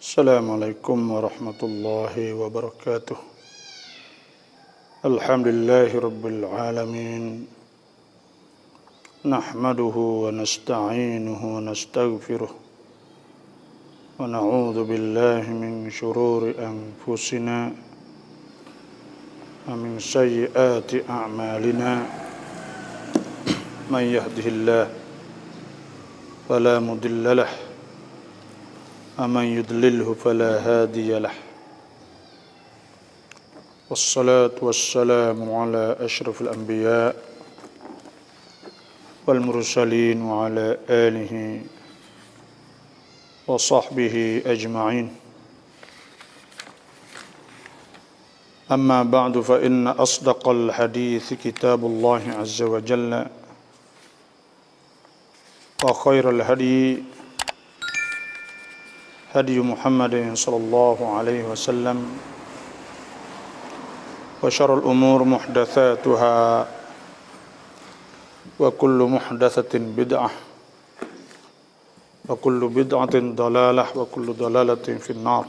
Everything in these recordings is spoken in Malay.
Assalamualaikum warahmatullahi wabarakatuh. Alhamdulillahi rabbil alamin. Nahmaduhu wa nasta'inuhu wa nastaghfiruh. Wa na'udzu billahi min shururi anfusina wa min sayyiati a'malina. Man yahdihillahu fala mudilla lahu ومن يضلله فلا هادي له والصلاة والسلام على أشرف الأنبياء والمرسلين وعلى آله وصحبه أجمعين. أما بعد فإن أصدق الحديث كتاب الله عز وجل وخير الهدي هدي محمد صلى الله عليه وسلم وشر الأمور محدثاتها وكل محدثة بدعة وكل بدعة ضلالة وكل ضلالة في النار.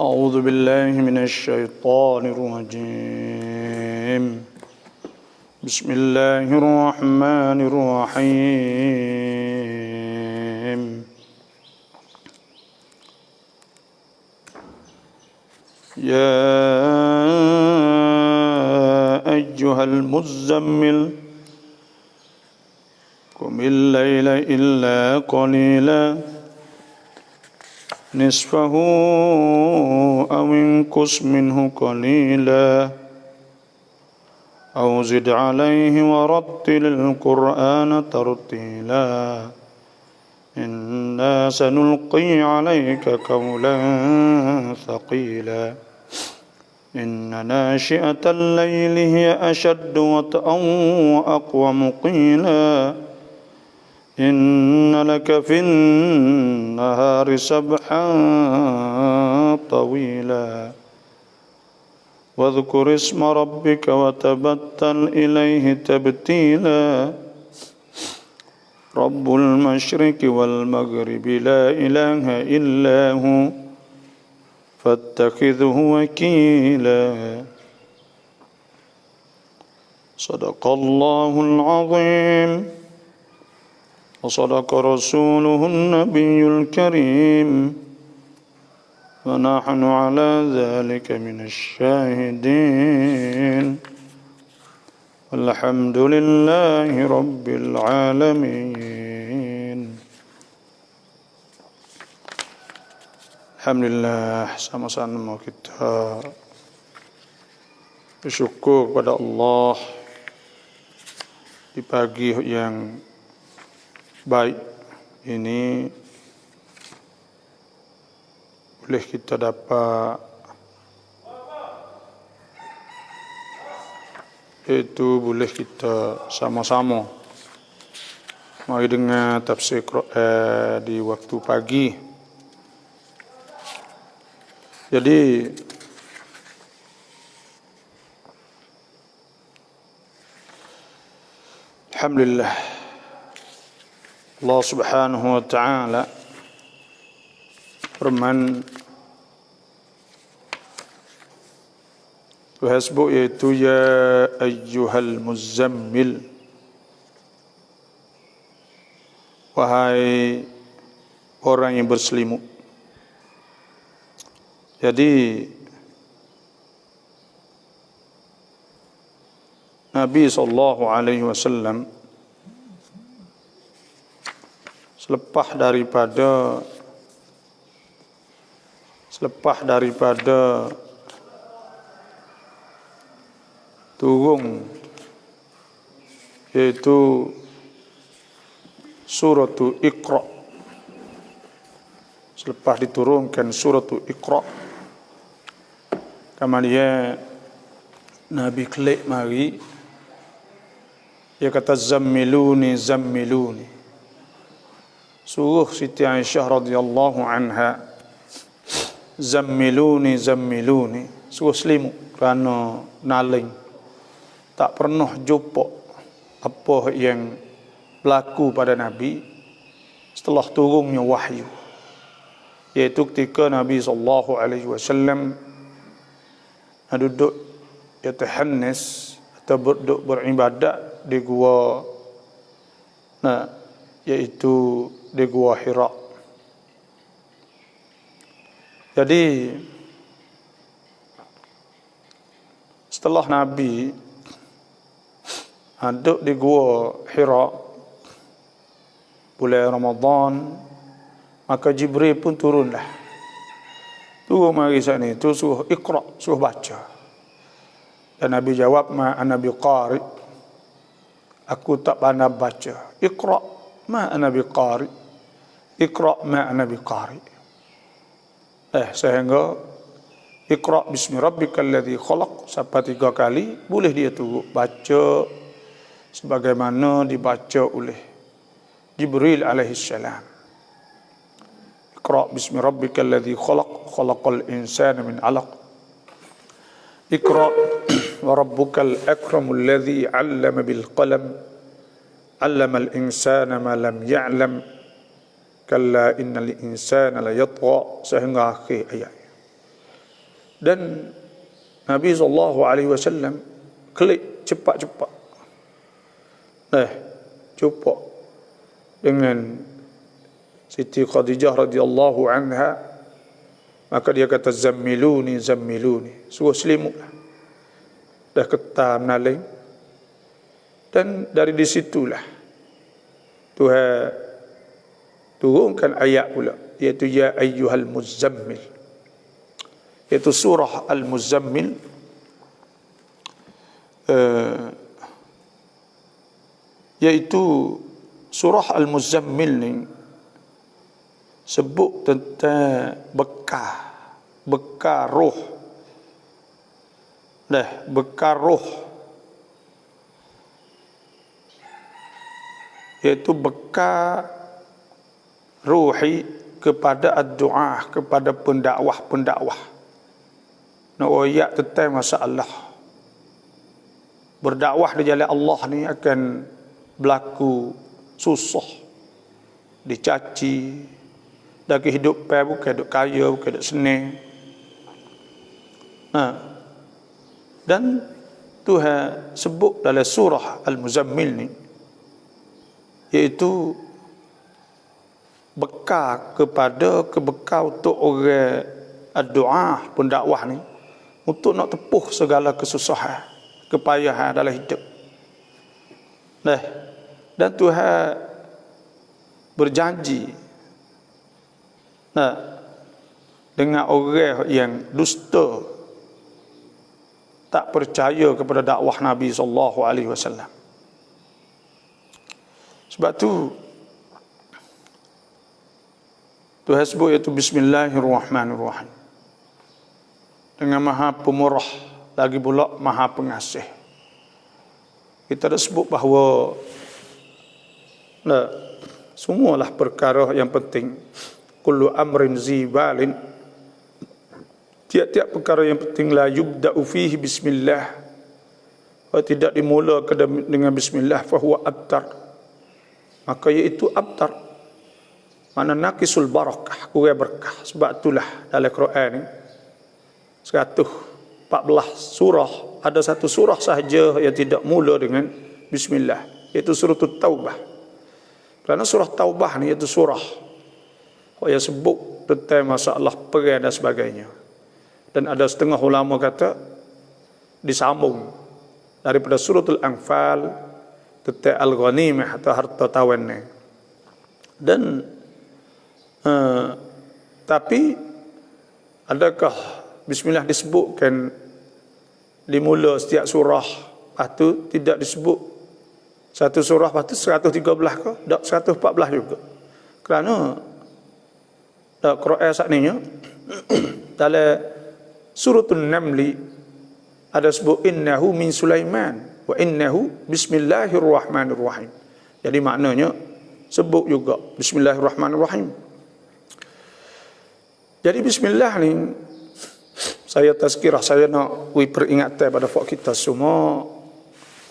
أعوذ بالله من الشيطان الرجيم. بسم الله الرحمن الرحيم. يا أيها المزمل قم الليل إلا قليلا نصفه أو انقص منه قليلا أو زد عليه ورتل القرآن ترتيلا إنا سنلقي عليك قولا ثقيلا إن ناشئة الليل هي أشد وطئا وأقوم قيلا إن لك في النهار سبحا طويلا واذكر اسم ربك وتبتل إليه تبتيلا رب المشرق والمغرب لا إله إلا هو فاتخذه وكيلا صدق الله العظيم وصدق رسوله النبي الكريم ونحن على ذلك من الشاهدين والحمد لله رب العالمين. Alhamdulillah, sama-sama kita bersyukur kepada Allah di pagi yang baik ini boleh kita dapat boleh kita sama-sama mari dengar tafsir Quran di waktu pagi. Jadi alhamdulillah Allah Subhanahu wa taala firman Tuhasbu yaitu ya ayyuhal muzammil, wahai orang yang berselimut. Jadi Nabi SAW selepas daripada turun yaitu suratul Iqra. Selepas diturunkan suratul Iqra, kemudian Nabi klik mari dia kata zammiluni zammiluni, suruh Siti Aisyah radhiyallahu anha zammiluni zammiluni, suruh selimut kerana naling tak pernah jumpa apa yang berlaku pada Nabi setelah turunnya wahyu, iaitu ketika Nabi SAW duduk yatahannas atau duduk beribadat di gua, iaitu di gua Hira. Jadi setelah Nabi duduk di gua Hira bulan Ramadan, maka Jibril pun turunlah. Turun mari sana itu suruh Iqra, suruh baca. Dan Nabi jawab, ma ana biqari, aku tak pandai baca. Iqra ma ana biqari, Iqra ma ana biqari. Sehingga Iqra bismi rabbikal ladzi khalaq sampai 3 kali, boleh dia turun baca sebagaimana dibaca oleh Jibril alaihi salam. Iqra bismi rabbikal ladzi khalaq, khalaqal insana min 'alaq. Iqra wa rabbukal akramul ladzi 'allama bil qalam, 'allamal insana ma lam ya'lam, kalla innal insana la yatgha, sehingga akhir ayat. Dan Nabi SAW klik cepat-cepat, cepat dengan Siti Khadijah radhiyallahu anha, maka dia kata zammiluni zammiluni, suruh selimutlah, dah ketam naling. Dan dari disitulah Tuhan turunkan ayat pula, iaitu ya ayyuhal muzammil, iaitu surah Al-Muzammil. Iaitu surah Al-Muzammil ni sebut tentang bekar roh. Bekar roh, iaitu bekar ruhi kepada ad-du'a, kepada pendakwah-pendakwah. Ayat tentang masalah berdakwah di jalan Allah ni akan berlaku susah, dicaci, dah kehidupan bukan hidup kaya, bukan hidup senang. Dan Tuhan sebut dalam surah Al-Muzammil ni, iaitu bekal untuk orang ad-du'a, pendakwah ni, untuk nak tepuh segala kesusahan, kepayahan dalam hidup. Dan Tuhan berjanji dengan orang yang dusta, tak percaya kepada dakwah Nabi SAW. Sebab tu Tuhan sebut iaitu Bismillahirrahmanirrahim, dengan Maha Pemurah, lagi pula Maha Pengasih. Kita dah sebut bahawa semualah perkara yang penting, kullu amrin zibalin, tiap-tiap perkara yang penting, la yubda'u fihi bismillah, tidak dimulakan dengan bismillah, fahuwa abtar, maka iaitu abtar, mana naqisul barakah, kurang berkah. Sebab itulah dalam Quran ni 114 surah, ada satu surah sahaja yang tidak mula dengan bismillah, iaitu surah Taubah. Kerana surah Taubah ni iaitu surah yang sebut tentang masalah perang dan sebagainya. Dan ada setengah ulama kata disambung daripada suratul Anfal tentang al-ghanimah atau harta tawan ni. Dan tapi adakah bismillah disebutkan di mula setiap surah, itu tidak disebut satu surah lepas tu 113 ke, tak 114 juga. Kerana Quran saat ni dalam suratul Namli ada sebut innahu min Sulaiman wa innahu bismillahirrahmanirrahim. Jadi maknanya sebut juga bismillahirrahmanirrahim. Jadi bismillah ni, saya tazkirah, saya nak beri peringatan pada kita semua,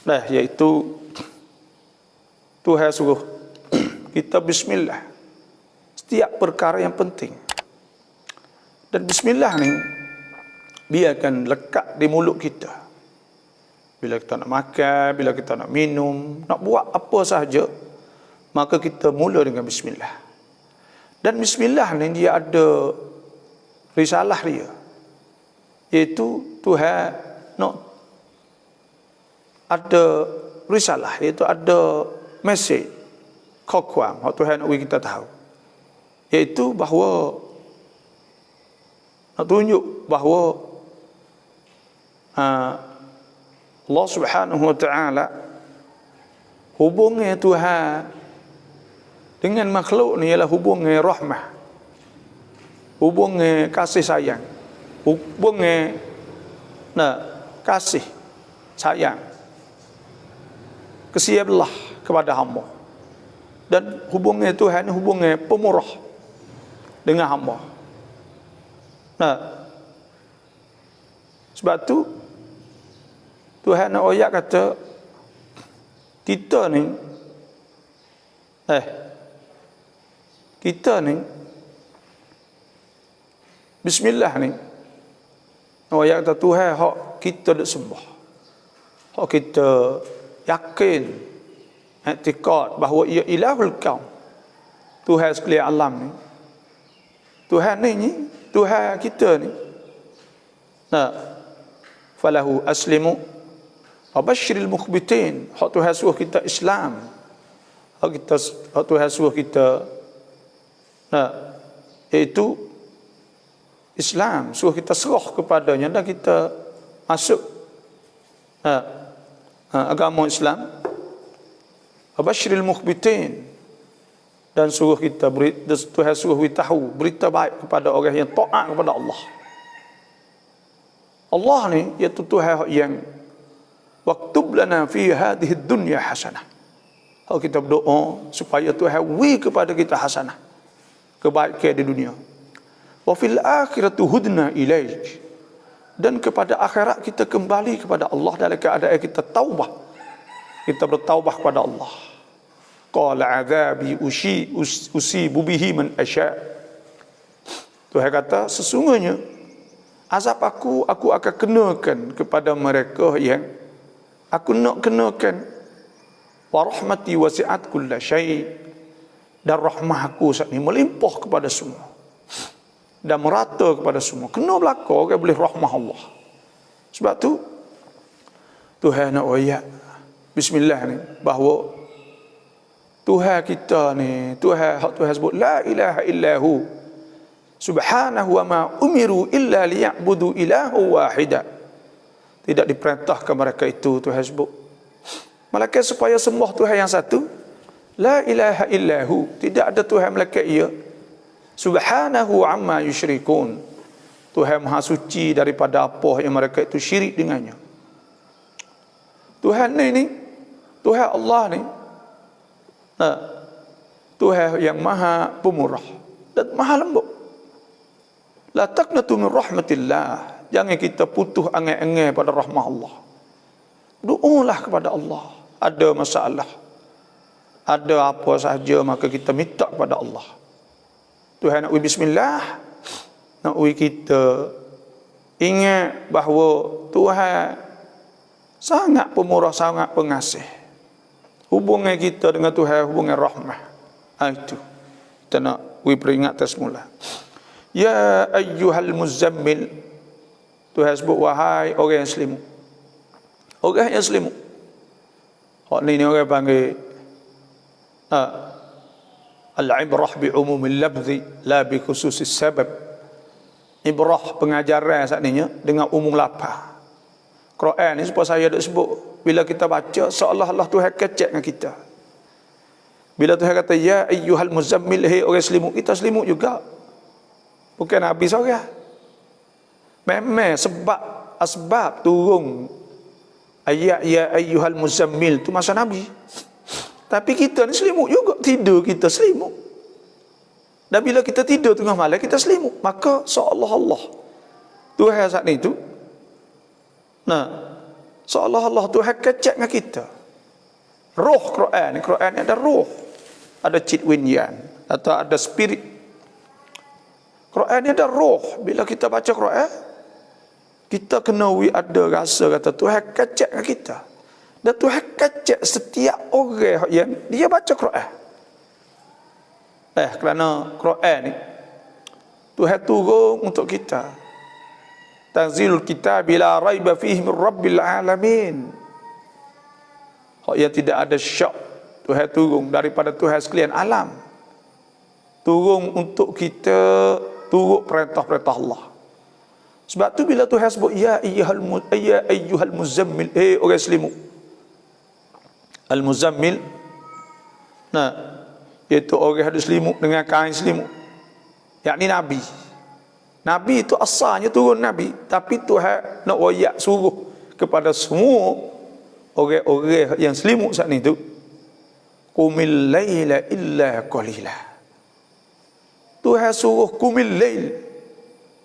iaitu Tuhan suruh kita bismillah setiap perkara yang penting. Dan bismillah ni biarkan lekat di mulut kita. Bila kita nak makan, bila kita nak minum, nak buat apa sahaja, maka kita mula dengan bismillah. Dan bismillah ni dia ada risalah dia, iaitu Tuhan nak ada risalah, iaitu ada mesej, kokuam yang Tuhan nak bagi kita tahu, iaitu bahawa nak tunjuk bahawa Allah Subhanahu wa ta'ala hubungan Tuhan dengan makhluk ni ialah hubungan rahmah, hubungan kasih sayang, hubungan kasih sayang, kesiap belah kepada hamba. Dan hubungan Tuhan ni hubungan pemurah dengan hamba. Sebab tu Tuhan nak ayat kata kita ni bismillah ni ayat kata Tuhan hak kita nak sembah, hak kita yakin i'tiqad bahawa ia ilahul kaum, Tuhan sekalian alam ni, Tuhan ni Tuhan kita ni. Falahu aslimu Abashiril mukhbitin. Hak Tuhan suruh kita Islam, hak Tuhan suruh kita iaitu Islam, suruh kita serah kepadanya dan kita masuk agama Islam. Abashiril mukhbitin, dan suruh kita Tuhan suruh beritahu berita baik kepada orang yang taat kepada Allah. Allah ni iaitu Tuhan yang waktub lana fi hadhihi dunya hasanah. Kalau kita berdoa supaya Tuhan beri kepada kita hasanah, kebaikan di dunia. Wa fil akhirati hudna ilaik, dan kepada akhirat kita kembali kepada Allah dalam keadaan kita taubah, kita bertaubah kepada Allah. Qala adzabi usibu bihi man asya. Tuhan kata sesungguhnya azab aku akan kenakan kepada mereka yang aku nak kenakan. Wa rahmati wasi'at kulla syai', dan rahmah aku saat ini melimpah kepada semua dan merata kepada semua. Kena belaka orang boleh rahmah Allah. Sebab tu Tuhan nak ayat bismillah ni bahawa Tuhan kita ni, Tuhan sebut la ilaha illahu subhanahu wa ma umiru illa liya'budu ilahu wahida. Tidak diperintahkan mereka itu, Tuhan sebut, malaikat supaya sembah Tuhan yang satu. La ilaha illahu, tidak ada Tuhan malaikat ia. Subhanahu amma yusyrikun, Tuhan maha suci daripada apa yang mereka itu syirik dengannya. Tuhan ni Tuhan Allah ni Tuhan yang maha pemurah dan maha lembut. La taqnatu min rahmatillah, jangan kita putus angai-angai pada rahmah Allah. Doalah kepada Allah. Ada masalah, ada apa sahaja, maka kita minta kepada Allah. Tuhan nak bismillah, nak kita ingat bahawa Tuhan sangat pemurah, sangat pengasih. Hubungan kita dengan Tuhan hubungan rahmah. Itu kita nak peringatan semula. Ya ayyuhal muzammil, Tuhan sebut wahai orang yang selimut. Orang yang selimut, hak ni orang panggil al-ibrah bi umumil lafzi la bi khususis sabab. Ibrah pengajaran saat ni dengan umum lapar. Quran ni supaya saya dak sebut, bila kita baca seolah-olah Tuhan kecek dengan kita. Bila Tuhan kata ya ayyuhal muzammil, hai orang selimut, kita selimut juga. Bukan Nabi seorang. Memang asbab turun ayat ya ayyuhal muzammil tu masa Nabi. Tapi kita ni selimut juga, tidur kita selimut. Dan bila kita tidur tengah malam kita selimut, maka seolah-olah Tuhan saat ni tu seolah-olah Tuhan kecek dengan kita. Roh Quran ni ada roh, ada cit winyan atau ada spirit. Quran ni ada roh. Bila kita baca Quran, kita kena ada rasa kata Tuhan kacak dengan kita. Dan Tuhan kacak setiap orang yang dia baca Quran. Kerana Quran ni Tuhan turun untuk kita. Tanzilul kitab la raiba fihi min rabbil alamin. Hak yang tidak ada syak. Tuhan turun daripada Tuhan sekalian alam. Turun untuk kita turut perintah-perintah Allah. Sebab tu bila Tuhan sebut ya ayyuhal muzammil, orang selimut. Al muzammil, nah, iaitu orang ada selimut dengan kain selimut. Yakni Nabi. Nabi itu asalnya turun Nabi, tapi Tuhan nak wayak suruh kepada semua orang-orang yang selimut saat itu, qumil laila illa qalila. Tuhan suruh qumil lail,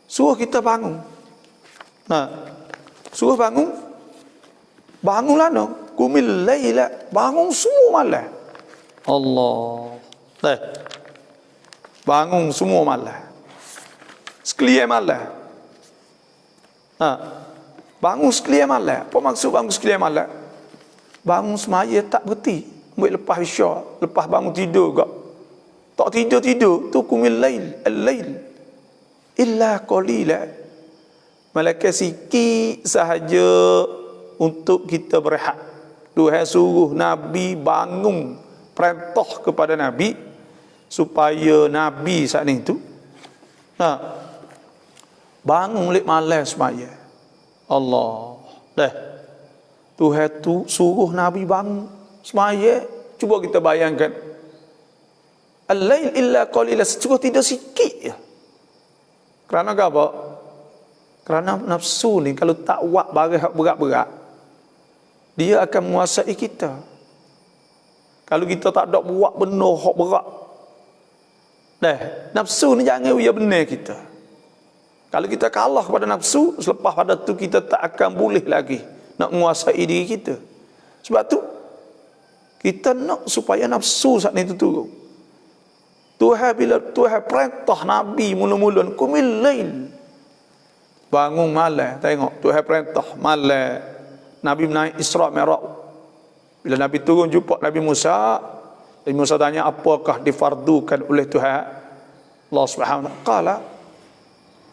suruh kita bangun. Nah, suruh bangun, bangunlah no, qumil laila, bangun semua malam. Allah. Bangun semua malam. Sekalian malam. Bangun sekalian malam. Apa maksud bangun sekalian malam? Bangun semaya tak berhenti. Ambil lepas isyak, lepas bangun tidur juga. Tak tidur-tidur, tu qumil lail, al-lail. Illa qalila. Malaikat sikit sahaja untuk kita berehat. Tuhan suruh Nabi bangun, perintah kepada Nabi supaya Nabi saat itu bangun lek malam semaya. Allah. Tuhan tu suruh Nabi bangun semaya. Cuba kita bayangkan. Al-lail illa qalila, cuba tidur sikit je. Kerana apa? Kerana nafsu ni kalau tak buat barang berat-berat, dia akan menguasai kita. Kalau kita tak ada buat benda hak berat, nafsu ni jangan uya benar kita. Kalau kita kalah pada nafsu, selepas pada tu kita tak akan boleh lagi nak menguasai diri kita. Sebab tu kita nak supaya nafsu saat itu turun. Tuhan bila Tuhan perintah Nabi mula-mula qumil lail, bangun malam. Tengok Tuhan perintah malam. Nabi naik Isra Mi'raj. Bila Nabi turun jumpa Nabi Musa, Nabi Musa tanya apakah difardukan oleh Tuhan Allah Subhanahu wa taala.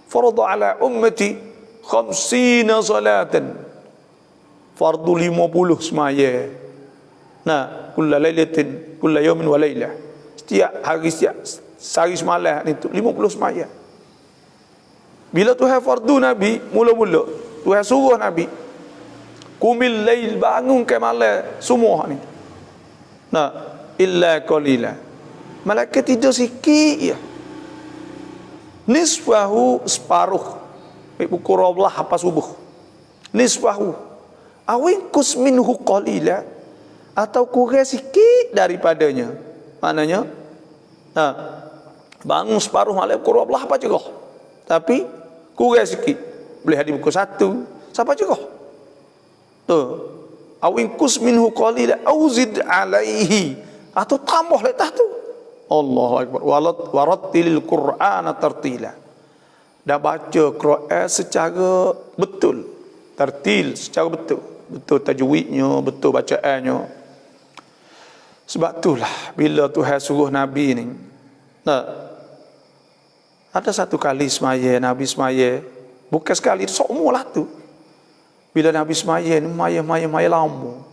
Fardu ala ummati 50 salatan. Fardu 50 semaya. Nah, kulla lailatin, kulla yawmin wa lailah. Setiap sehari semalam itu 50 semaya. Bila Tuhan fardu Nabi, mula-mula Tuhan suruh Nabi qumil lail, bangun ke malam semua ni. Nah, illa qalila. Malaikat tidur sikit ya. Nisfahu, separuh. Pukul 12 apa subuh. Nisfahu. Awinkus minhu qalila, atau kurang sikit daripadanya. Maknanya bangun separuh malam pukul 12 apa juga. Tapi kurang sikit. Boleh hari pukul 1 siapa juga. Awinkus minhu qalila auzid alaihi, atau tambah letak tu. Allahu akbar. Warattilil Qur'ana tartila. Dan baca Quran secara betul. Tartil secara betul. Betul tajwidnya, betul bacaannya. Sebab itulah bila Tuhan suruh Nabi ni, ada satu kali semaya, Nabi semaya, bukan sekali, seumulah tu. Bila Nabi semaya ni, maya lama,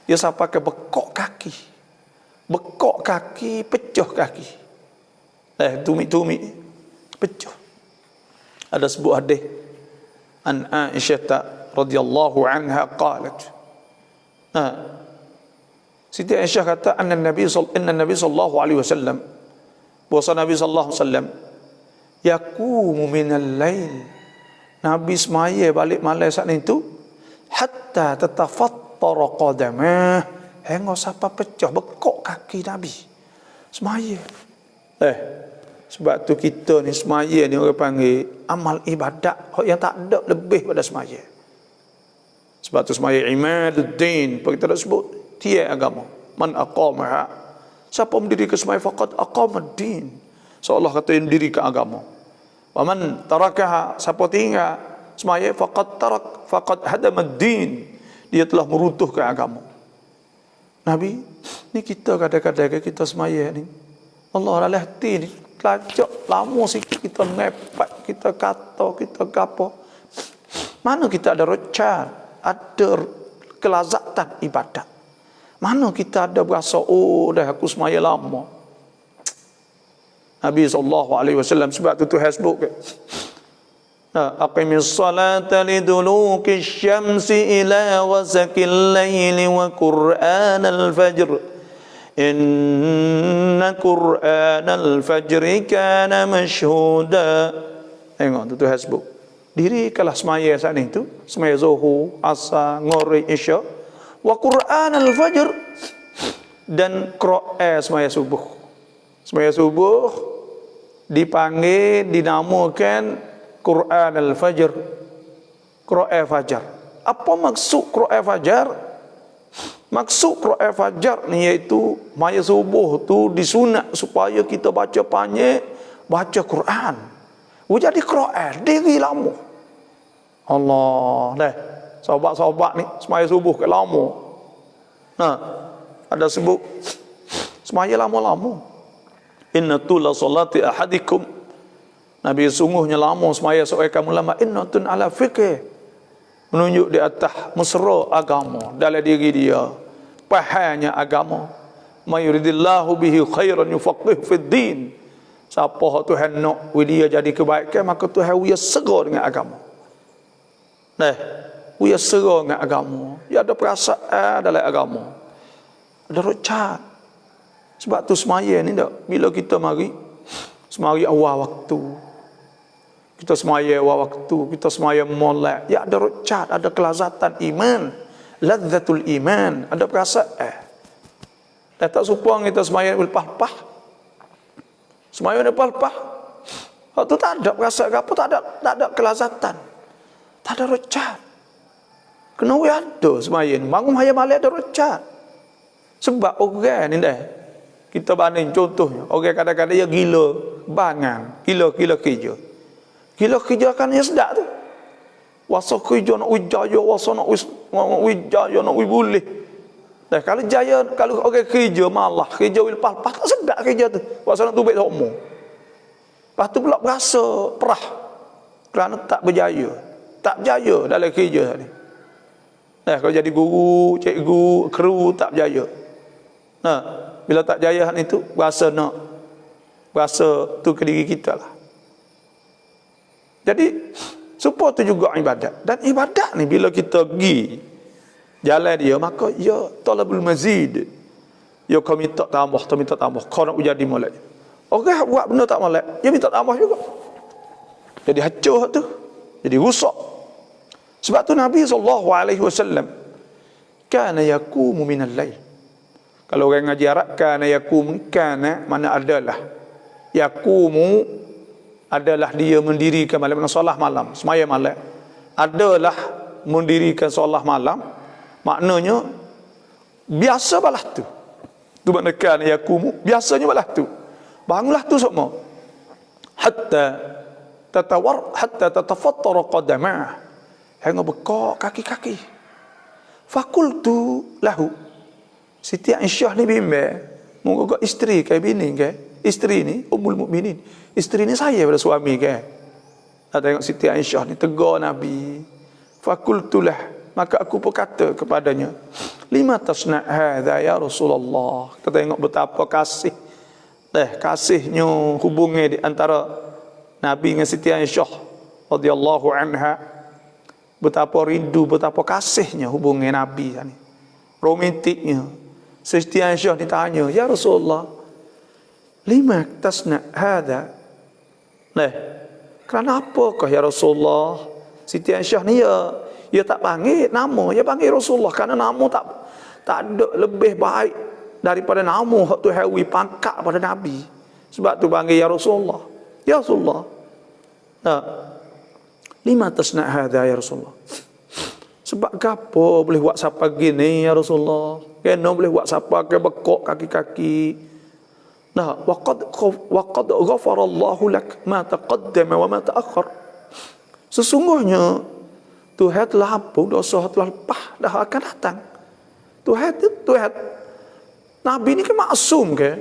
dia sampai ke bekok kaki. Bekok kaki, pecah kaki. Tumit-tumit, pecah. Ada sebuah hadis an Aisyah radhiyallahu anha qalat. Siti Aisyah kata inna Nabi sallallahu alaihi wasallam, bahwa Nabi sallallahu alaihi wasallam yaqumu minal lail, Nabi semaya balik malam saat itu hatta tatafattara qadamah, hingga sampai pecah bekok kaki Nabi semaya. Sebab tu kita ni semaya ni orang panggil amal ibadat yang tak ada lebih pada semaya. Sebab tu semaya imaduddin, kita dah sebut tiada agama. Man aqamaha, siapa mendirikan semaya faqad aqamaddin, seolah kata yang mendirikan agama. Wa man tarakaha, siapa tinggal semaya faqad hadama ad-din, dia telah meruntuhkan agama. Nabi, ni kita kadang-kadang kita semaya ni, Allah dah hati ni, kelacak lama sikit kita ngepat, kita kata, kita gapo. Mana kita ada rocan, ada kelazatan ibadat. Mana kita ada berasa, oh dah aku semaya lama. Nabi SAW sebab tu Tuhan sebut ke, aqimis salata liduluki syamsi ila wasakil layli wa qur'anal fajr inna qur'anal fajri kana mashhuda. Tengok tu Tuhan sebut, dirikanlah semaya saat itu, semaya zuhur, asar, maghrib, isya, wa qur'anal fajr, dan qira'ah semaya subuh. Semaya subuh dipanggil, dinamakan Quran al-Fajr, Qira'ah Fajar. Apa maksud Qira'ah Fajar? Maksud Qira'ah Fajar ni iaitu maya subuh tu disunat supaya kita baca panjang, baca Quran. Jadi Qira'ah diri lama. Allah dah. Sahabat-sahabat ni semaya subuh ke lama. Ada sebut semaya lama-lama. Inna tula salati ahadikum, Nabi sungguhnya lama semaya seorang kamu lama, innatun ala fiqh, menunjuk di atas mesra agama dalam diri dia, pahamnya agama. Mayuridillahu bihi khairan yufaqqih fid din, siapa Tuhan nak dia jadi kebaikan, maka Tuhan dia segera dengan agama. Dia segera dengan agama, dia ada perasaan dalam agama, ada rocat. Sebab tu semaya ni tak, bila kita mari semaya awal waktu, kita semaya awal waktu, kita semaya molek, ya ada rocat, ada kelazatan iman, ladzatul iman, ada perasaan. Dan tak supang kita semaya berpah-pah, semaya berpah-pah, waktu tak ada perasaan apa, tak ada kelazatan, tak ada rocat. Kena ada semaya ni, bangun hayam balik ada rocat. Sebab orang ni dah, kita banding contohnya, orang kadang-kadang dia gila bangang, gila kerja. Gila kerja kan dia sedap tu. Wasa kerja nak wijaya, wasa nak wijaya, nak boleh. Dah kalau jaya, kalau orang kerja malah, kerja lepas tak sedap kerja tu. Wasa nak tubik semua. Lepas tu pula berasa perah kerana tak berjaya. Tak berjaya dalam kerja tadi. Dah kalau jadi guru, cikgu, kru tak berjaya. Bila tak jaya itu, berasa tu ke diri kita lah. Jadi supaya tu juga ibadat. Dan ibadat ni bila kita pergi jalan dia, maka ya talabul mazid, ya kau minta tambah, kau nak jadi molek. Orang buat benda tak molek, dia minta tambah juga. Jadi hancur tu, jadi rusak. Sebab tu Nabi SAW kana yaqumu minal lail. Kalau orang ngaji Arab, kana yakum, kana mana adalah, yakumu adalah dia mendirikan malam, solat malam, semaya malam, adalah mendirikan solat malam, maknanya biasa balas tu. Tu makna kana yakumu, biasanya balas tu. Bangunlah tu semua. Hatta tatafattara qadamah, hingga bekak kaki-kaki. Fakultu lahu, Siti Aisyah ni bimbang, moga isteri ke bini ke, isteri ni Ummul Mukminin, isteri ni saya pada suami ke. Tengok Siti Aisyah ni tegur Nabi. Fakultulah, maka aku berkata kepadanya, lima tasna' hadza ya Rasulullah. Kita tengok betapa kasihnya hubungan di antara Nabi dengan Siti Aisyah radhiyallahu anha. Betapa rindu, betapa kasihnya hubungan Nabi ni, romantiknya. Siti Aisyah ditanya, ya Rasulullah, lima tasna' hadza? Kerana apakah ya Rasulullah? Siti Aisyah ni ya tak panggil nama, dia panggil Rasulullah kerana nama tak ada lebih baik daripada nama hak tu hawi pangkat pada Nabi. Sebab tu panggil ya Rasulullah. Ya Rasulullah. Lima tasna' hadza ya Rasulullah? Sebab apa boleh buat siapa gini ya Rasulullah? Kena boleh buat siapa ke bekok kaki-kaki. Nah, waqad ghafarallahu lak ma taqaddama wa ma ta'akhkhar. Sesungguhnya Tuhan telah ampun dosa telah lepas dah akan datang. Tuhan. Nabi ni kan maksum ke?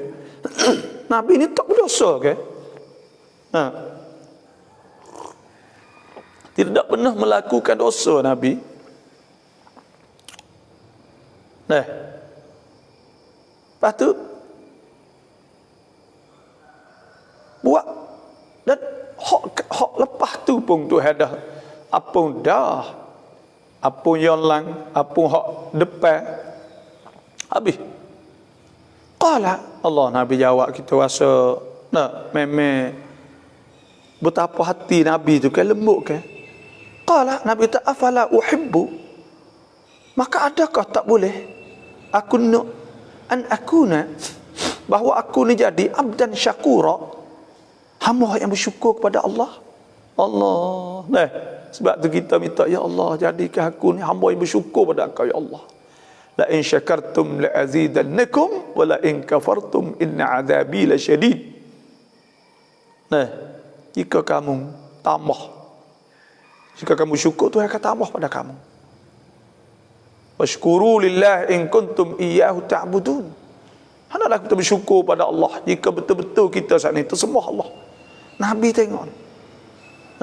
Nabi ni tak berdosa ke? Nah. Tidak pernah melakukan dosa Nabi. Nah. Lepas tu buat dan hak lepas tu pun Tuhan dah apun yang lang, apun hak depan habis. Qala Allah, Nabi jawab, kita rasa nak memang betapa hati Nabi tu kan lembut kan. Qala, Nabi kata afala uhibbu, maka adakah tak boleh aku nak an akuna, bahawa aku ni jadi abdan syakura, hamba yang bersyukur kepada Allah. Allah. Nah, sebab tu kita minta, ya Allah, jadikan aku ni hamba yang bersyukur pada Engkau ya Allah. La in syakartum la azidannakum wa la in kafartum inna adzabi lasyadid. Nah, jika kamu tambah, jika kamu syukur, Tuhan akan tambah pada kamu. Washkuru lillah in kuntum iyyahu ta'budun. Hendaklah kita bersyukur pada Allah jika betul-betul kita saat ini tersembah Allah. Nabi tengok.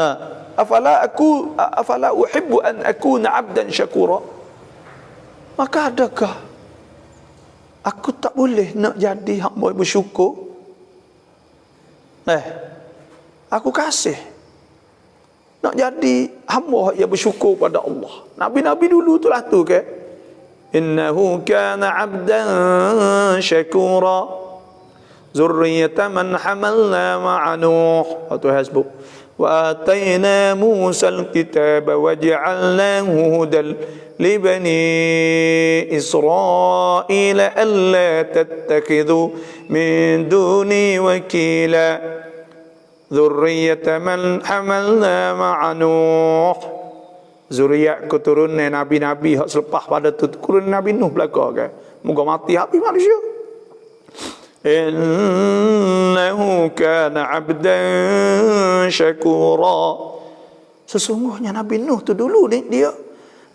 Nah, afala uhibbu an akuna 'abdan syakura. Maka adakah aku tak boleh nak jadi hamba yang bersyukur? Aku kasih nak jadi hamba yang bersyukur pada Allah. Nabi-nabi dulu itulah tu ke. Innahu kana 'abdan syakura. Zurriyata man hamalna ma'a Nuh. Tuhan sebut wa atayna Musa al-kitaba wa ja'alnahu hudal li bani Israil alla tattakhidhu min duni wakila. Zurriyata man hamalna ma'a Nuh. Zuriat keturunan nabi-nabi hak selepas pada tu keturunan Nabi Nuh belaka ke. Moga mati habis manusia. Innahu kana 'abdan syakura. Sesungguhnya Nabi Nuh tu dulu ni dia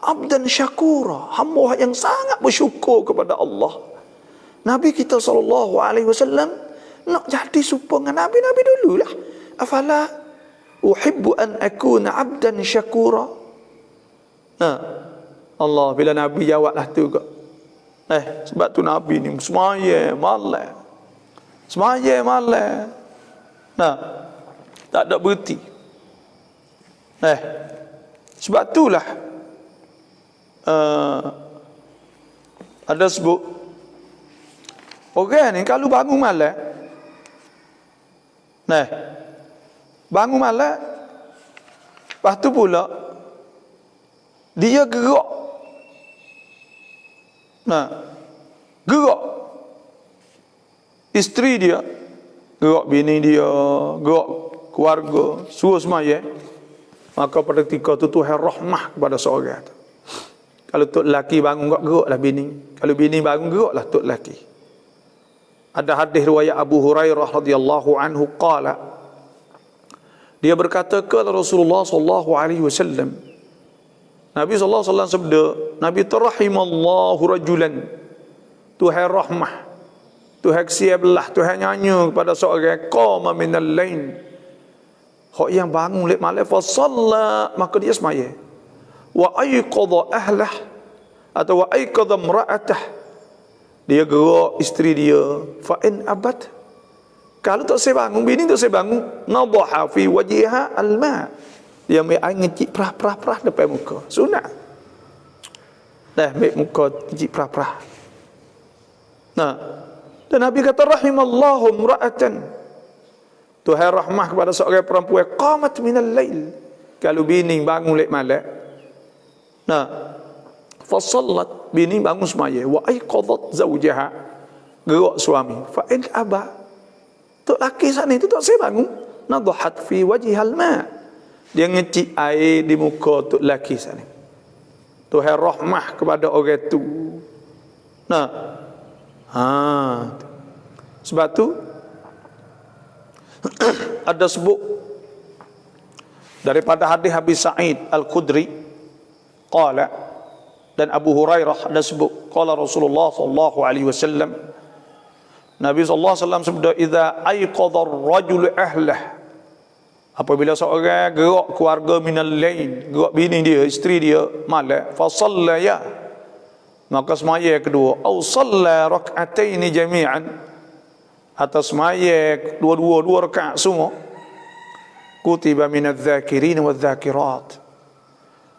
abdan syakura, hamba yang sangat bersyukur kepada Allah. Nabi kita SAW nak jadi serupa dengan Nabi-Nabi dululah. Afala uhibbu an akuna 'abdan syakura. Allah bila Nabi jawablah tu kok. Sebab tu Nabi ni semaya malam. Semaya malam. Tak ada berhenti. Sebab itulah ada sebut orang ni kalau bangun malam, bangun malam, lepas tu pula dia gerak, gerak isteri dia, gerak bini dia, gerak keluarga, suruh semaya. Maka pada ketika tu Tuhan rahmah kepada seorang tu. Kalau tok lelaki bangun geraklah bini. Kalau bini bangun geraklah tok lelaki. Ada hadis riwayat Abu Hurairah radhiyallahu anhu qala, dia berkata ke Rasulullah sallallahu alaihi wasallam, Nabi sallallahu alaihi wasallam sabda, Nabi tarahimallahu rajulan, Tuhan rahmah, Tuhan siaplah, Tuhan nyanyi kepada seorang qama minal lain, hak yang bangun lek malam fa salla, maka dia semaya. Wa ayqadha ahlah, atau wa ayqadha imra'atah, dia gerak isteri dia. Fa in abad, kalau tak saya bangun, bini tak saya bangun, nadaha fi wajhiha alma, dia ambil air ngecik perah depan muka. Sunat. Ambil muka ngecik perah. Dan Nabi kata rahimallahu imra'atan, Tuhan rahmah kepada seorang perempuan qamat minal lail, kalau bini bangun lek malam, fa sallat, bini bangun semaya, wa aiqadat zawjaha, gerak suami. Fa in aba, tok laki sana itu tak saya bangun, nadahat fi wajhihal ma, dia ngecik air di muka tok laki sana. Tuhan rahmah kepada orang tu. Sebab tu ada sebut daripada hadis Abi Sa'id Al-Khudri qala, dan Abu Hurairah ada sebut qala Rasulullah sallallahu alaihi wasallam, Nabi sallallahu alaihi wasallam sabda, idza ayqadha ar-rajulu ahlah, apabila seorang gerak keluarga minal lain, gerak bini dia, isteri dia malam, fa sallaya, maka semaya kedua, au salla rak'ataini jami'an, atas semaya dua rakaat semua, kutiba minadz zakirin wadz zakirat,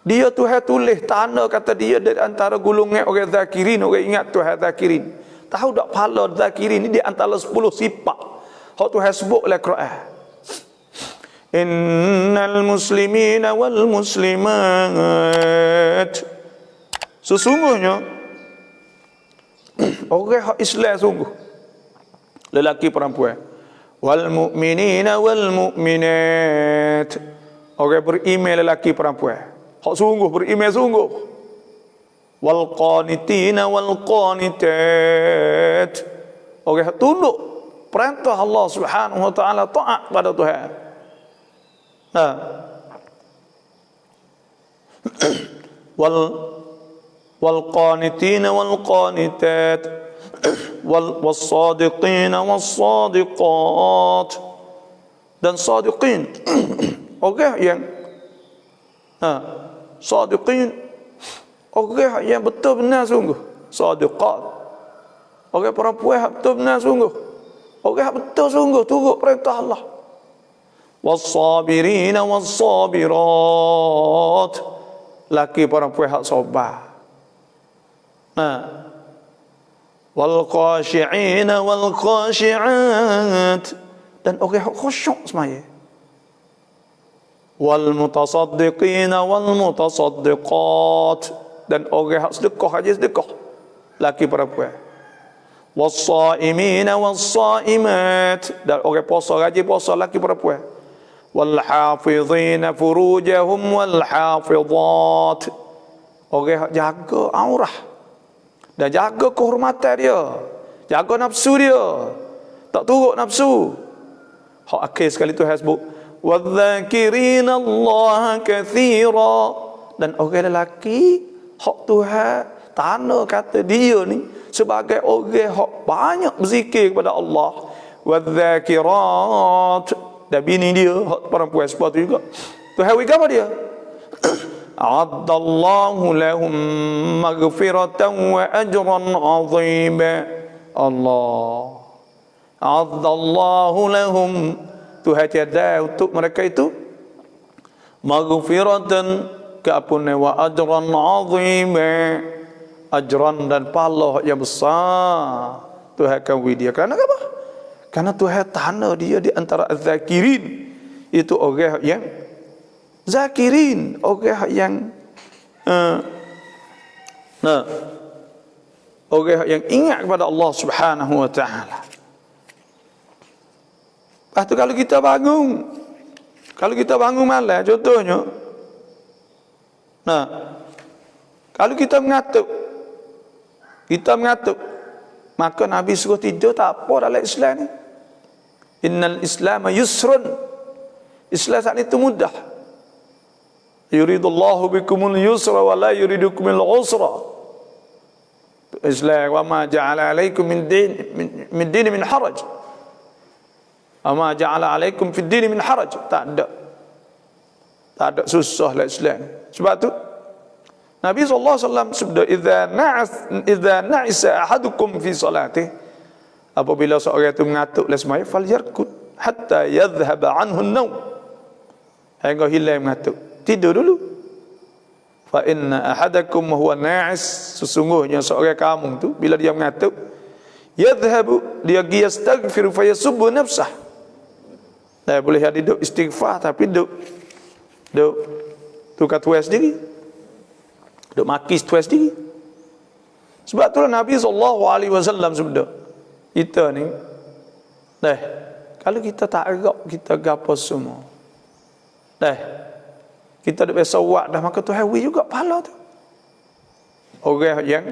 dia Tuhan tulis tanda kata dia dari antara golongan orang zakirin, orang ingat Tuhan zakirin. Tahu tak pahala zakirin ni di antara 10 sifat hak Tuhan sebut oleh Quran. Innal muslimina wal muslimat, sesungguhnya orang hak Islam sungguh, lelaki perempuan, wal mu'minina wal mu'minat, orang beriman lelaki perempuan hak sungguh, beriman sungguh, wal qanitina wal qanitat, orang hak tunduk perintah Allah Subhanahu wa taala, taat pada Tuhan. wal qanitina wal qanitat was sadiqina was sadiqat, dan sadiqin orang yang sadiqin orang yang betul benar sungguh, sadiqat orang perempuan yang betul benar sungguh, orang yang betul sungguh turut perintah Allah, was-sabirina was-sabirat, laki perempuan hak sabar, wal-khashi'ina wal-khashi'at, dan orang hak khusyuk semaya, wal-mutasaddiqina wal-mutasaddiqat, dan orang hak sedekah aja sedekah, laki perempuan, was-saimina was-saimat, dan orang puasa aja puasa, laki perempuan, wal-hafizina furujahum wal-hafizat, orang hak jaga aurah dan jaga kehormatan dia, jaga nafsu dia, tak turut nafsu. Hak akhir sekali tu sebut wadh-dhakirin Allah katsira, dan orang lelaki hak Tuhan tanda kata dia ni sebagai orang hak banyak berzikir kepada Allah, wadh-dhakirat, dan bini dia hak perempuan sepatu juga Tuhan wika apa dia a'addallahu lahum maghfiratan wa ajran 'azima. Allah a'addallahu lahum, Tuhan tiada untuk mereka itu maghfiratan, keampunan, wa ajran 'azima, ajran dan pahala yang besar Tuhan akan beri dia. Kerana apa? Karena Tuhan tanda dia di antara az-zakirin, itu orang yang zakirin, orang yang orang yang ingat kepada Allah Subhanahu wa taala. Lepas tu kalau kita bangun malam contohnya, kalau kita mengatuk, maka Nabi suruh tidur tak apa dalam Islam ni. Innal Islam yusrun, Islam saat itu mudah. Yuridullahu bikumul yusra wa la yuridukumul usra. Islam, wa ma ja'ala alaikum min din min haraj. Wa ma ja'ala alaikum fid din min haraj. Tak ada susah lah Islam. Sebab tu Nabi SAW sabda, idza na'isa ahadukum fi salatih, apabila seorang itu mengatuk dalam sembahyang, falyarkud hatta yadhhab anhu an-naum, hingga hilang mengatuk, tidur dulu. Fa inna ahadakum huwa na'is, sesungguhnya seorang kamu tu bila dia mengatuk, yadhhabu, dia pergi yastaghfir fa yasubbu nafsah. Dah boleh ada duduk istighfar, tapi duduk tukar tuas sendiri, duk maki tuas sendiri. Sebab itulah Nabi SAW sabda, kita ni kalau kita tak agak, kita gapo semua kita dah biasa buat dah, maka Tuhan beri juga pahala tu. Orang yang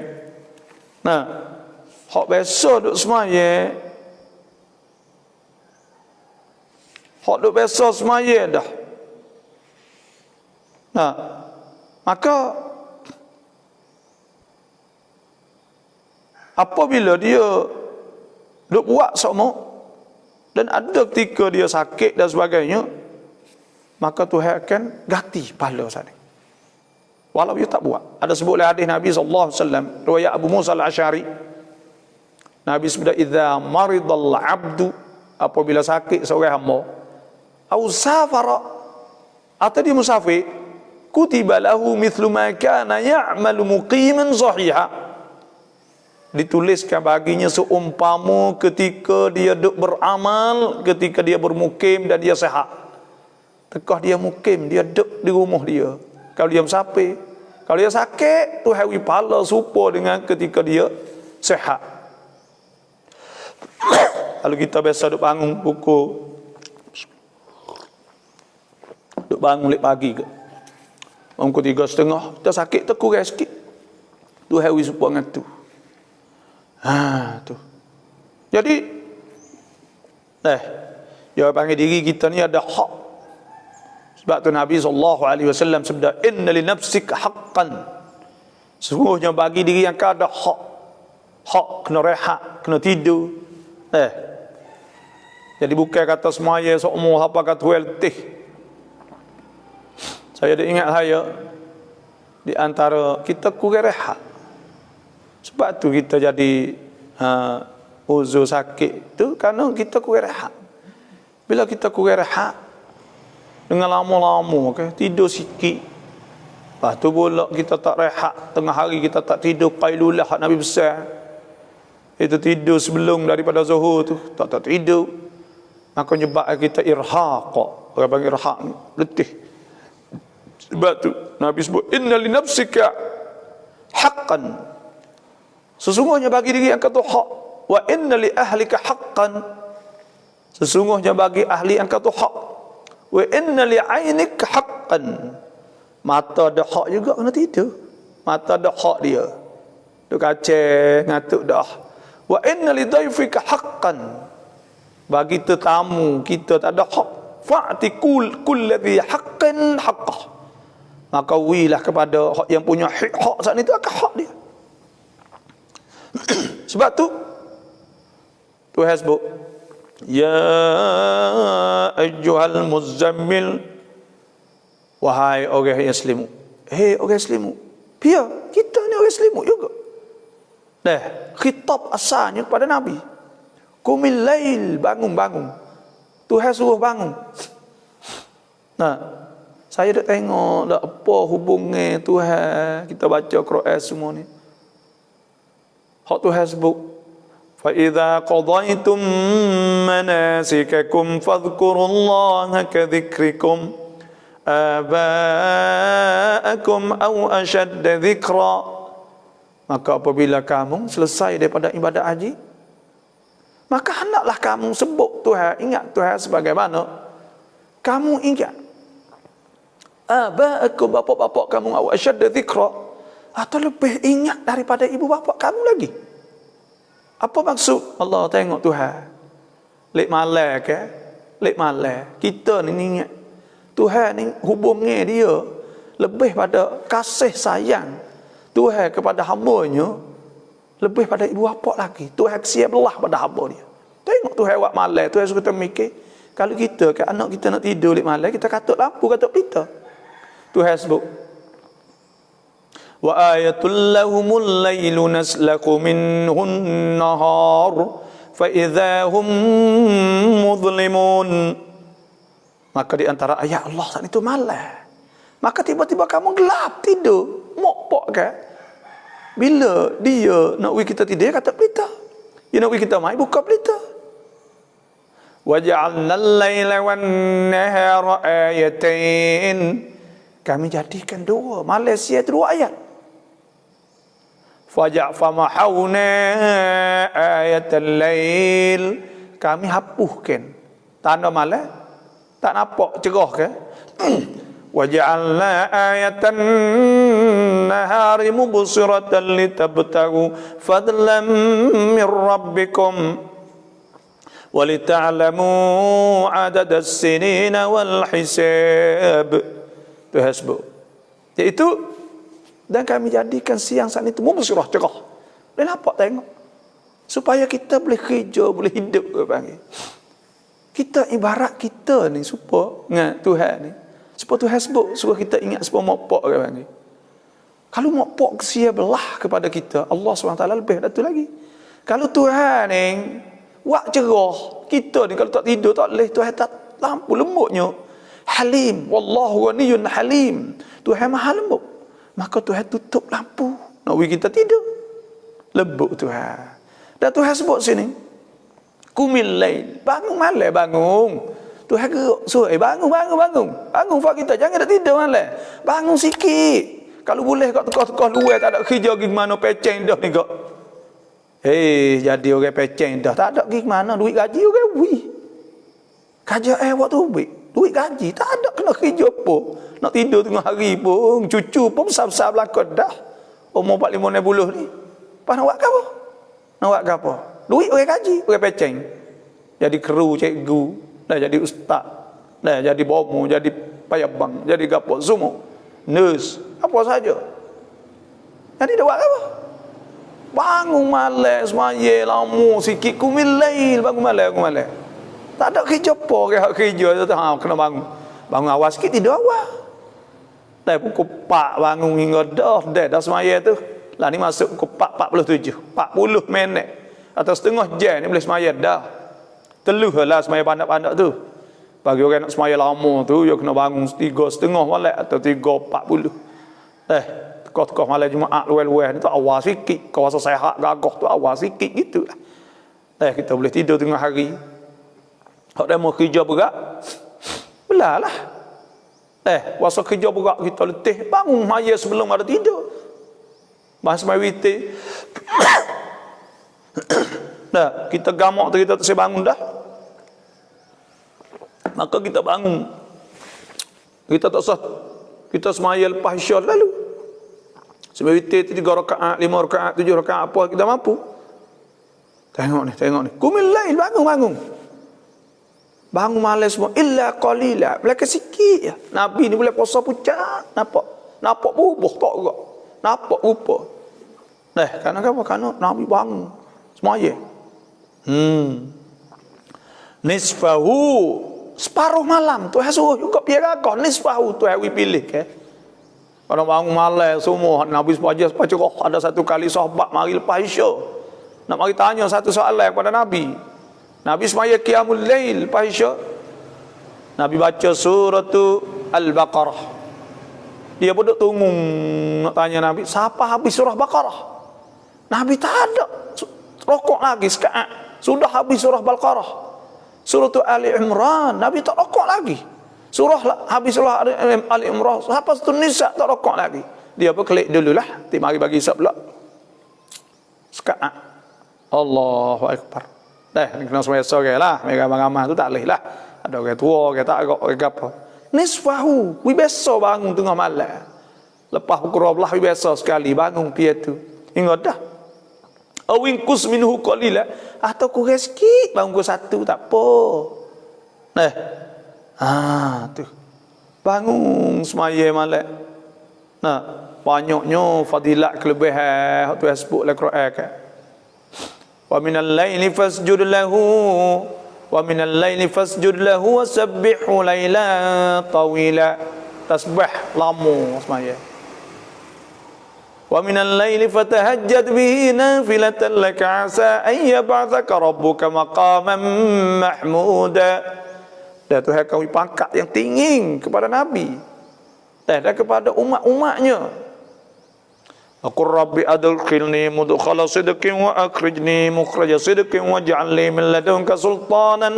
hak biasa duk semaya Hak duk biasa semaya dah. Nah, maka apabila dia duk buat semua dan ada ketika dia sakit dan sebagainya, maka Tuhan akan ganti pahala sana. Walau dia tak buat. Ada sebut oleh hadis Nabi sallallahu alaihi wasallam, riwayat Abu Musa al-Asy'ari. Nabi sebut, "Idza maridal 'abdu", apabila sakit seorang hamba, au safara, atau dia musafir, kutiba lahu mithlu ma kana ya'malu muqiman sahiha, dituliskan baginya seumpama ketika dia duk beramal ketika dia bermukim dan dia sihat. Tekah dia mukim, dia duk di rumah dia. Kalau dia musafir, kalau dia sakit, tu hari pahala serupa dengan ketika dia sihat. Kalau kita biasa duk bangun pukul, duk bangun lek pagi ke, bangun pukul 3:30, kita sakit terkurang sikit, tu hari serupa dengan tu. Tu. Jadi, dia panggil diri kita ni ada hak. Sebab tu Nabi SAW sabda, "Inna li nafsika haqqan." Sesungguhnya bagi diri yang kau ada hak. Hak kena rehat, kena tidur. Jadi bukan kata semaya seumur apa kata letih. Saya ada ingat di antara kita kurang rehat. Sebab tu kita jadi uzur sakit tu kerana kita kurang rehat. Bila kita kurang rehat, dengan lama-lama tidur sikit, lepas tu pula kita tak rehat, tengah hari kita tak tidur qailulah hak Nabi besar, itu tidur sebelum daripada zuhur tu tak tidur, maka menyebabkan kita irhaq. Orang panggil irhaq, letih. Sebab tu Nabi sebut, "Inna li nafsika haqqan", sesungguhnya bagi diri yang kata hak. Wa inna li ahlika haqqan, sesungguhnya bagi ahli yang kata hak. Wa inna li ainika haqqan, mata ada hak juga kena tidur. Mata ada hak dia, duk kacau ngatuk dah. Wa inna li daifika haqqan, bagi tetamu kita tak ada hak. Fa'ti kulladhi haqqin haqqah, maka wilah kepada hak yang punya hak saat itu akan hak dia. Sebab tu Tuhan sebut, "Ya ayyuhal muzammil", wahai orang yang selimut. Hei orang selimut. Pia, kita ni orang selimut juga. Khitab asalnya kepada Nabi. Qumil lail, bangun. Tuhan suruh bangun. Saya dah tengok dah apa hubungan Tuhan kita baca Quran semua ni. Hak Tuhan sebut, "Fa idza qadaytum manasikakum fadhkurullaha ka dzikrikum aba'akum aw ashadda dzikra." Maka apabila kamu selesai daripada ibadat haji, maka hendaklah kamu sebut Tuhan, ingat Tuhan sebagaimana kamu ingat aba'akum, bapak-bapak kamu, aw ashadda dzikra, atau lebih ingat daripada ibu bapa kamu lagi. Apa maksud? Allah tengok Tuhan lek malam lek malam kita ni ingat Tuhan ni, hubungnya dia lebih pada kasih sayang Tuhan kepada hamba-Nya lebih pada ibu bapa lagi. Tuhan kesian belah pada hamba dia. Tengok Tuhan buat malam, Tuhan suka kita mikir, kalau kita anak kita nak tidur lek malam, kita katuk lampu, katuk pelita. Tuhan sebut, "Wa ayatul lahumul lailu naslaqu minhun nahar fa idza hum mudlimun." Maka di antara ayat Allah saat itu malam, maka tiba-tiba kamu gelap tidur, mokpok kan? Bila dia nak we kita tidur, kata pelita. Dia nak we kita mai, buka pelita. "Wa ja'alna al-laila wan nahara ayatain." Kami jadikan dua, Malaysia itu dua ayat. "Famahawna ayatal lail." Kami hapuskan tanda malam, tak nampak cerah ke? "Wa ja'alna ayatan nahari mubsiratan litabtagu fadlan min rabbikum Walita'lamu adadas sinina wal hisab. Itu hasbu. Iaitu dan kami jadikan siang saat itu mubsirah cerah. Boleh nampak tengok. Supaya kita boleh kerja, boleh hidup ke panggil. Kita ibarat kita ni supaya ingat Tuhan ni. Supaya Tuhan sebut, supaya kita ingat supaya mokpok ke panggil. Kalau mokpok kesia belah kepada kita, Allah SWT lebih dari itu lagi. Kalau Tuhan ni wak cerah, kita ni kalau tak tidur tak boleh, Tuhan tak lampu lembutnya. Halim, wallahu ghaniyun halim. Tuhan maha lembut. Maka Tuhan tutup lampu. Nak bagi kita tidur. Lembut Tuhan. Dan Tuhan sebut sini, kumil lail, bangun malam, bangun. Tuhan geruk, suruh, bangun. Bangun buat kita, jangan tak tidur malam. Bangun sikit. Kalau boleh kat tukar-tukar luar, tak ada kerja pergi mana peceng dah ni kak. Jadi orang peceng dah. Tak ada pergi mana, duit gaji orang bui. Kerja waktu duit gaji, tak ada kena kerja apa. Nak tidur tengah hari pun, cucu pun besar-besar belakang dah. Umur 45 ni. Lepas nak buat apa? Nak buat apa? Duit orang gaji, orang peceng. Jadi kru, cikgu, dah jadi ustaz, dah jadi bomo, jadi payabang, jadi gapok semua. Nurse, apa saja. Jadi dia buat apa? Bangun malam, semaya, lama sikit, kumil lail, bangun malam. Tak ada kerja apa, kerja kena bangun. Bangun awal sikit, tidur awal. Dah pukul 4 bangun hingga dah semaya tu. Lah ni masuk pukul 4.47, 40 minit atau setengah jam ni boleh semaya dah. Teluh lah semaya pandak-pandak tu. Bagi orang nak semaya lama tu, dia kena bangun 3.30 malam atau 3.40. Tukar-tukar malam Jumaat luar-luar ni tu awal sikit. Kawasan sehat gagah tu awal sikit gitu lah. Kita boleh tidur tengah hari. Kalau dia mau kerja berat, belah lah. Puasa kerja berat kita letih, bangun maya sebelum ada tidur. Bahasa mawiti. Kita gamak tu kita tak saya bangun dah. Maka kita bangun. Kita tak sah. Kita semaya lepas isya lalu. Semawiti 3 rakaat, 5 rakaat, 7 rakaat apa kita mampu. Tengok ni. Kumil lail, bangun. Bangun malam semua illa qalila. Belaka sikit je. Nabi ni boleh puasa pucat. Nampak bubuh tak gerak. Nampak rupa. Kerana apa? Kerana Nabi bangun semaya. Nisfahu, separuh malam Tuhan suruh juga piarakan nisfahu Tuhan pilih ke. Kalau bangun malam semua Nabi sepaja ada satu kali sahabat mari lepas isya. Nak mari tanya satu soalan kepada Nabi. Nabi semaya qiyamul lail lepas isya. Nabi baca surah Al-Baqarah. Dia pun duk tunggu nak tanya Nabi, siapa habis surah Baqarah? Nabi tak ada. Rokok lagi sekarang. Sudah habis surah Al-Baqarah. Surah Ali Imran, Nabi tak rokok lagi. Habis surah Ali Imran, lepas tu Nisa tak rokok lagi. Dia pun klik dululah, mari bagi hisab pula. Sekarang. Allahu Akbar. Ni kena semua sore lah. Mereka ramah tu tak boleh lah. Ada orang tua, orang tak agak, orang apa. Nisfahu, biasa bangun tengah malam. Lepas pukul 12 biasa sekali bangun piye tu. Hingga dah. Awingkus minhu qalila, atau kurang sikit bangun pukul 1 tak apa. Tu. Bangun semaya malam. Banyaknya fadilat kelebihan tu sebut dalam Quran kan. Wa minal laili fasjud lahu wasabbihu lailan tawila. Tasbih lama semaya. Wa minal laili fatahajjad bihi nafilatan laka asa an yab'athaka rabbuka maqaman mahmuda. Dan Tuhan kami pangkat yang tinggi kepada Nabi dan kepada umat-umatnya. Aqul rabbi adkhilni mudkhala sidqin wa akhrijni mukhraja sidqin waj'al li min ladunka sultanan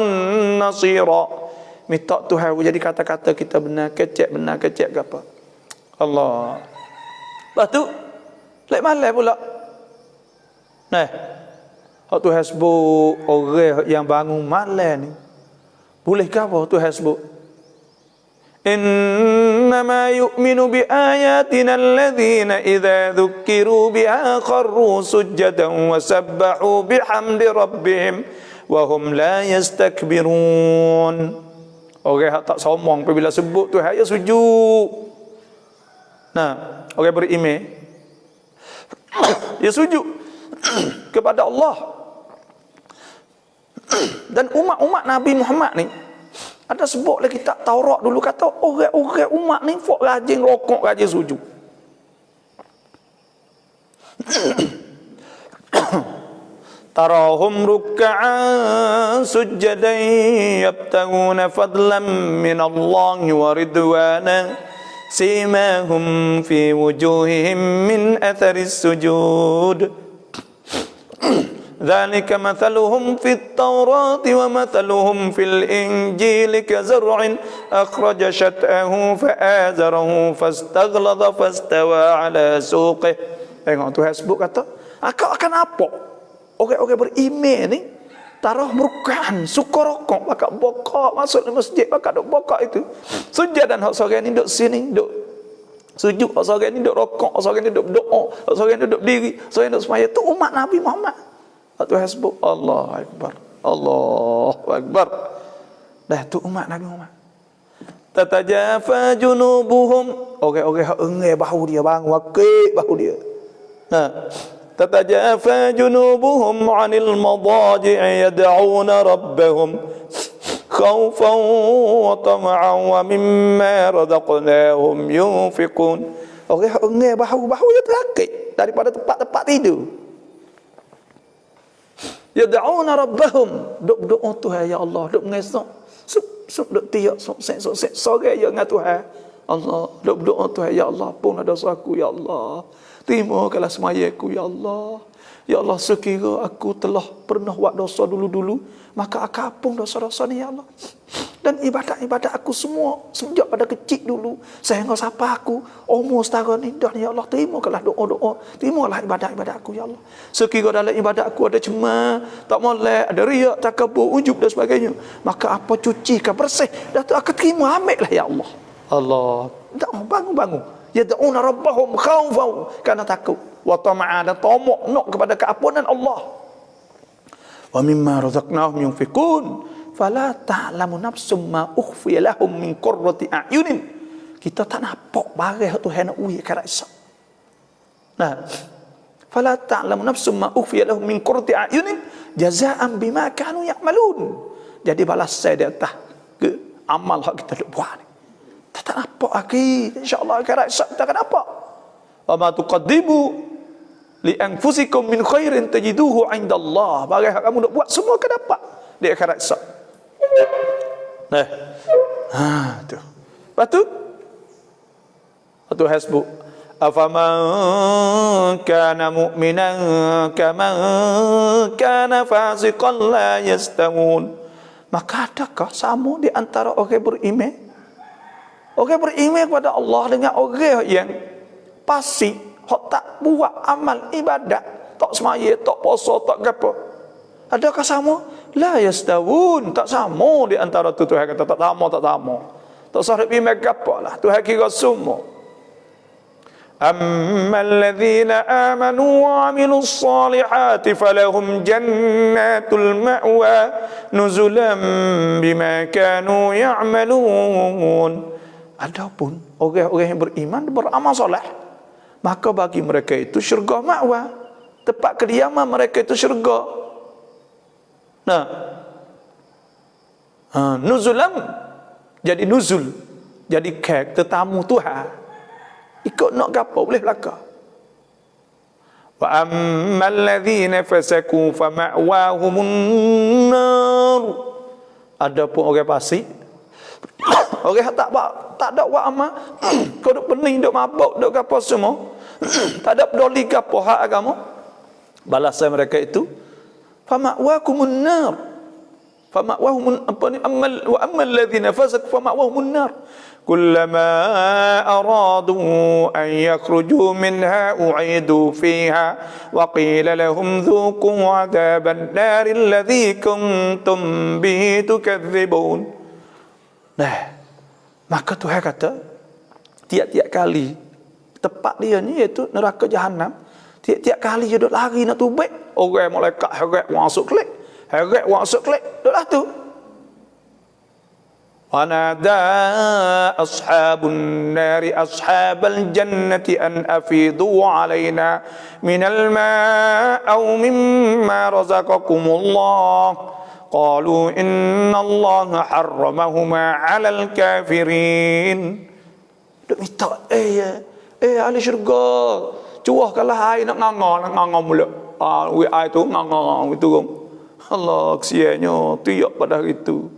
nasira. Minta Tuhan jadi kata-kata kita benar kecek ke apa. Allah. Lepas tu lek malam pula. Hak Tuhan sebut orang yang bangun malam ni. Bolehkah apa Tuhan sebut? Innama yu'minu bi ayatina alladhina idza dzukiru biha kharru sujjadan wa sabbahu bihamdi rabbihim wa hum la yastakbirun. Orang yang tak sombong apabila sebut Tuhan ya sujud. Nah, orang beriman dia sujud kepada Allah. Dan umat-umat Nabi Muhammad ni ada sebut lagi kitab Taurat dulu kata orang-orang umat ni fok rajin rokok, rajin sujud. Tarahum ruk'an sujjadan yabtaguna fadlan min Allah wa ridwana simahum fi wujuhihim min atharis sujud. ذلك مثلهم في التوراة ومثلهم في الإنجيل كزرع أخرج شطأه فآزره فاستغلظ فاستوى على سوقه. Tengok Tuhan sebut kata, akak akan apa? Orang-orang beriman ni taruh merukan, suka rokok, bakal bokak masuk di masjid, bakal duk bokak itu. Sujud dan hak seorang ni duk sini, duk sujud, hak seorang ni duk rokok, hak seorang ni duk doa, hak seorang ni duk diri, seorang ni duk semaya. Tu umat Nabi Muhammad. Tuhan sebut Allah Akbar, Allah Akbar. Dah tu umat Nabi Muhammad. Tatajafa junubuhum, orang-orang hak engai bahu dia, bang wakil bahu dia. Nah, tatajafa junubuhum 'anil madaji'i yad'una rabbahum khaufan wa tama'an wa mimma razaqnahum yunfiqun. Orang hak engai bahu dia terlakik daripada tempat-tempat tidur. Yad'una rabbahum, duk doa Tuhan ya Allah, duk mengesok, sup duk tiak, sok sore ya dengan Tuhan Allah, duk doa Tuhan ya Allah, ampunlah dosa aku ya Allah, terimakanlah semayaku ya Allah. Ya Allah, sekira aku telah pernah buat dosa dulu-dulu, maka aku ampun dosa-dosa ni ya Allah. Dan ibadat-ibadat aku semua sejak pada kecil dulu sehingga sampai aku umur setara ni dah ya Allah, terimakanlah doa-doa, terimalah ibadat-ibadat aku ya Allah. Sekira dalam ibadat aku ada cemar, tak molek, ada riak, takabur, ujub dan sebagainya, maka apa cucikan bersih, dah tu aku terima, ambillah ya Allah. Allah, tak bangun-bangun. Yad'una rabbahum khaufan, kerana takut, wa tama'a, dan tamak nak kepada keampunan Allah. Wa mimma razaqnahum yunfiqun fala ta'lamu nafsum ma ukhfiya lahum min qurrati a'yunin. Kita tak nampak barang tu hendak uyi akhirat esok. Nah, fala ta'lamu nafsum ma ukhfiya lahum min qurrati a'yunin jazaa'an bima kanu ya'malun. Jadi balasan di atas ke amal hak kita buat ni. Tak nampak lagi, insya-Allah akhirat esok kita akan nampak. Wa ma tuqaddimu li anfusikum min khairin tajiduhu 'inda Allah. Barang hak kamu nak buat semua akan dapat di akhirat esok. Nah, tu. Lepas tu hasbuk. Afaman kana mu'minan kaman kana fasiqan la yastawun. Maka adakah sama di antara orang beriman? Orang beriman kepada Allah dengan orang yang fasik, hak tak buat amal ibadat, tak semaya, tak puasa, tak gapo. Adakah sama? La yastawun, tak sama di antara tu. Tuhan kata tak sama, tak sama. Tak sahib iman gapo lah. Tuhan kira semua. Amma alladhina amanu wa 'amilus salihati falahum jannatul ma'wa nuzulan bima kanu ya'malun. Adapun orang-orang yang beriman beramal soleh, maka bagi mereka itu syurga ma'wa, tempat kediaman mereka itu syurga. Nah, nuzulam, jadi nuzul, jadi kek tetamu Tuhan. Ikut nak gapo boleh belaka. Wa ammal ladzina fasaku fa ma'wahumun nar. Adapun orang fasik, orang tak ada buat amal, kau duk pening, duk mabuk, duk gapo semua, tak ada peduli gapo hak agama, balasan mereka itu fa ma'wakumun nar. Fa ma'wahumun wa ammal ladzina fasaku fa ma'wahumun nar. كلما أرادوا أن يخرجوا منها أعيدوا فيها وقيل لهم ذوقوا عذاب النار الذي كنتم به تكذبون. Nah, maka Tuhan kata tiap-tiap kali tempat dia ni iaitu neraka jahanam, tiap-tiap kali dia duk lari nak tubik, orang malaikat heret masuk kelik, Heret wak masuk kelek, duduklah tu. Wanada ashabun nari ashabal jannati an afidu alaina minal ma'aw mimma razaqakumullah. Qalu inna Allah harramahuma 'alal kafirin. Duk minta ahli syurga, curahkanlah air nak nganga mula. Air tu nganga turun. Allah kesiannya tiap pada hari tu.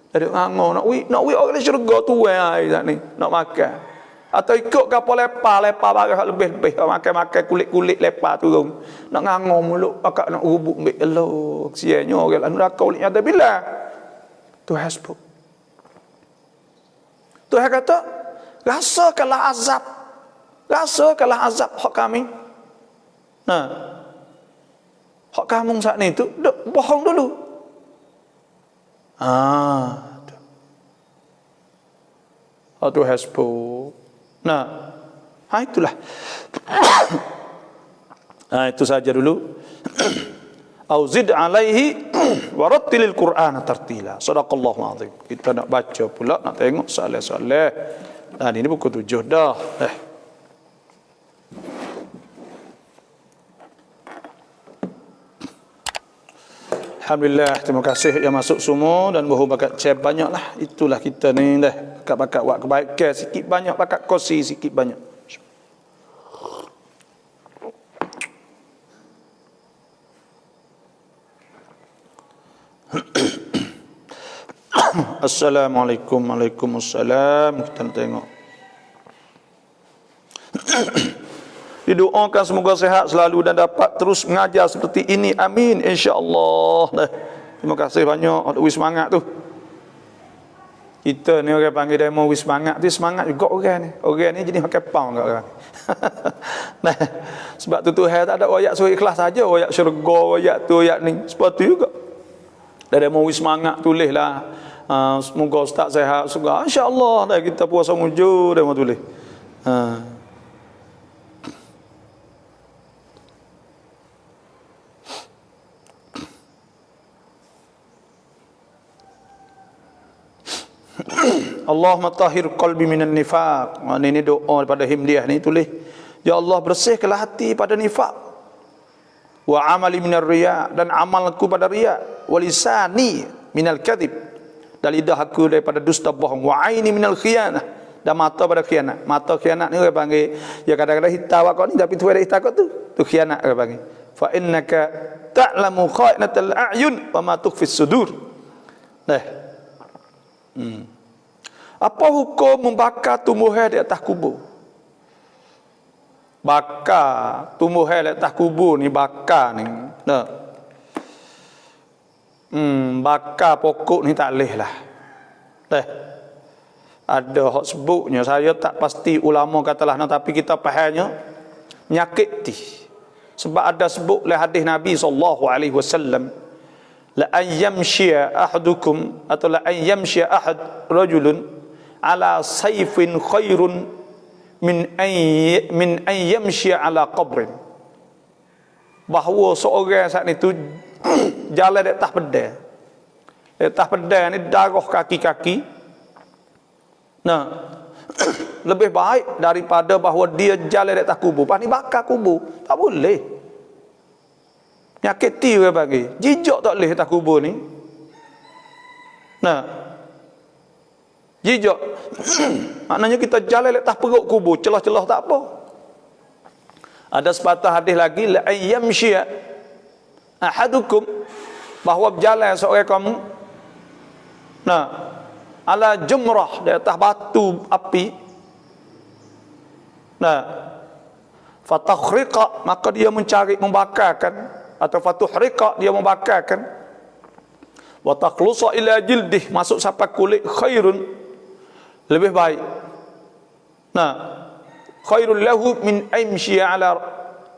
Ada nganga nak wi ahli syurga tu air tak ni nak makan. Atau ikut kapal lepa barang lebih makan kulit lepa turun. Nak nganga mulut pakak nak rubuk ambil. Allah kesiannya orang neraka ulik ada bila. Tu hasbuk. Tuhan kata, rasakanlah azab hak kami. Nah, hak kamu saat ni tu bohong dulu. Tu hasbuk. Nah, itulah. Itu saja dulu. Auzid alaihi warattilil Qur'ana tartila. Sadaqallahu azim. Kita nak baca pula, nak tengok soalan-soalan. Nah, ini buku 7 dah. Alhamdulillah, terima kasih yang masuk semua dan mohon bakat share banyaklah. Itulah kita ni dah. Bakat buat kebaikan sikit banyak, bakat kongsi sikit banyak. Assalamualaikum. Waalaikumsalam. Kita tengok. Didoakan semoga sehat selalu dan dapat terus mengajar seperti ini. Amin. InsyaAllah. Terima kasih banyak. Wis semangat tu. Kita ni orang panggil demo wis semangat tu. Semangat juga orang ni. Orang ni jenis pakai pound kat orang. Nah, sebab tu Tuhan tak ada ayat suruh ikhlas saja. Ayat syurga, ayat tu, ayat ni. Seperti juga. Dan demo wis semangat tulis lah. Semoga ustaz sehat. InsyaAllah. Kita puasa mujur demo tulis. Allahumma tahhir qalbi minan nifaq. Ini doa daripada Himdiah ni tulis. Ya Allah, bersihkanlah hati pada nifaq. Wa amali minar riya, dan amalku pada riya. Wa lisani minal kadhib, dan lidah aku daripada dusta bohong. Wa aini minal khiyanah, dan mata pada khianat. Mata khianat ni orang panggil, ya kadang-kadang hitam kau ni tapi tu ada hitam kau tu. Tu khianat orang panggil. Fa innaka ta'lamu kha'inatal a'yun wa ma tukhfis sudur. Apa hukum membakar tumbuhan di atas kubur? Bakar tumbuhan di atas kubur ni, bakar ni. Bakar pokok ni tak boleh lah. Ada hak sebutnya, saya tak pasti ulama katalah, tapi kita fahamnya menyakiti. Sebab ada sebut oleh hadis Nabi SAW, la an yamshiya ahadukum, atau la an yamshiya ahad rajulun ala sayfin khairun min an yamshiya ala qabrin. Bahawa seorang saat itu jalan di atas pedang. Di atas pedang ni darah kaki-kaki. Nah, lebih baik daripada bahawa dia jalan di atas kubur. Pas ni bakar kubur, tak boleh. Nyakiti orang bagi. Jijak tak boleh atas kubur ni. Nah, jijak. Maknanya kita jalan di atas perut kubur, celah-celah tak apa. Ada sepatah hadis lagi, la ayyamshiya ahadukum, bahawa berjalan seorang kamu, nah, ala jumrah, di atas batu api, nah, fatakhriqa, maka dia mencari membakarkan, atau fatuhriqa, dia membakarkan, wa takhlusa ila jildih, masuk sampai kulit, khairun, lebih baik. Nah, khairul lahu min aimshiya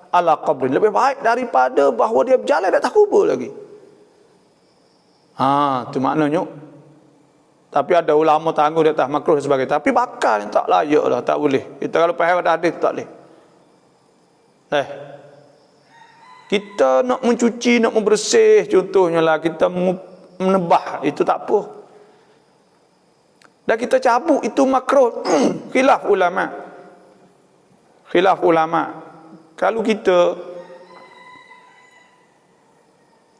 ala qabrin, lebih baik daripada bahawa dia berjalan di atas kubur lagi. Tu maknanya. Tapi ada ulama tangguh di atas makruh dan sebagainya. Tapi bakar yang tak layak lah, tak boleh. Kita kalau faham ada hadis tak boleh. Kita nak mencuci, nak membersih, contohnya lah kita menebah, itu tak apa. Dan kita cabut, itu makruh. Khilaf ulama. Khilaf ulama. Kalau kita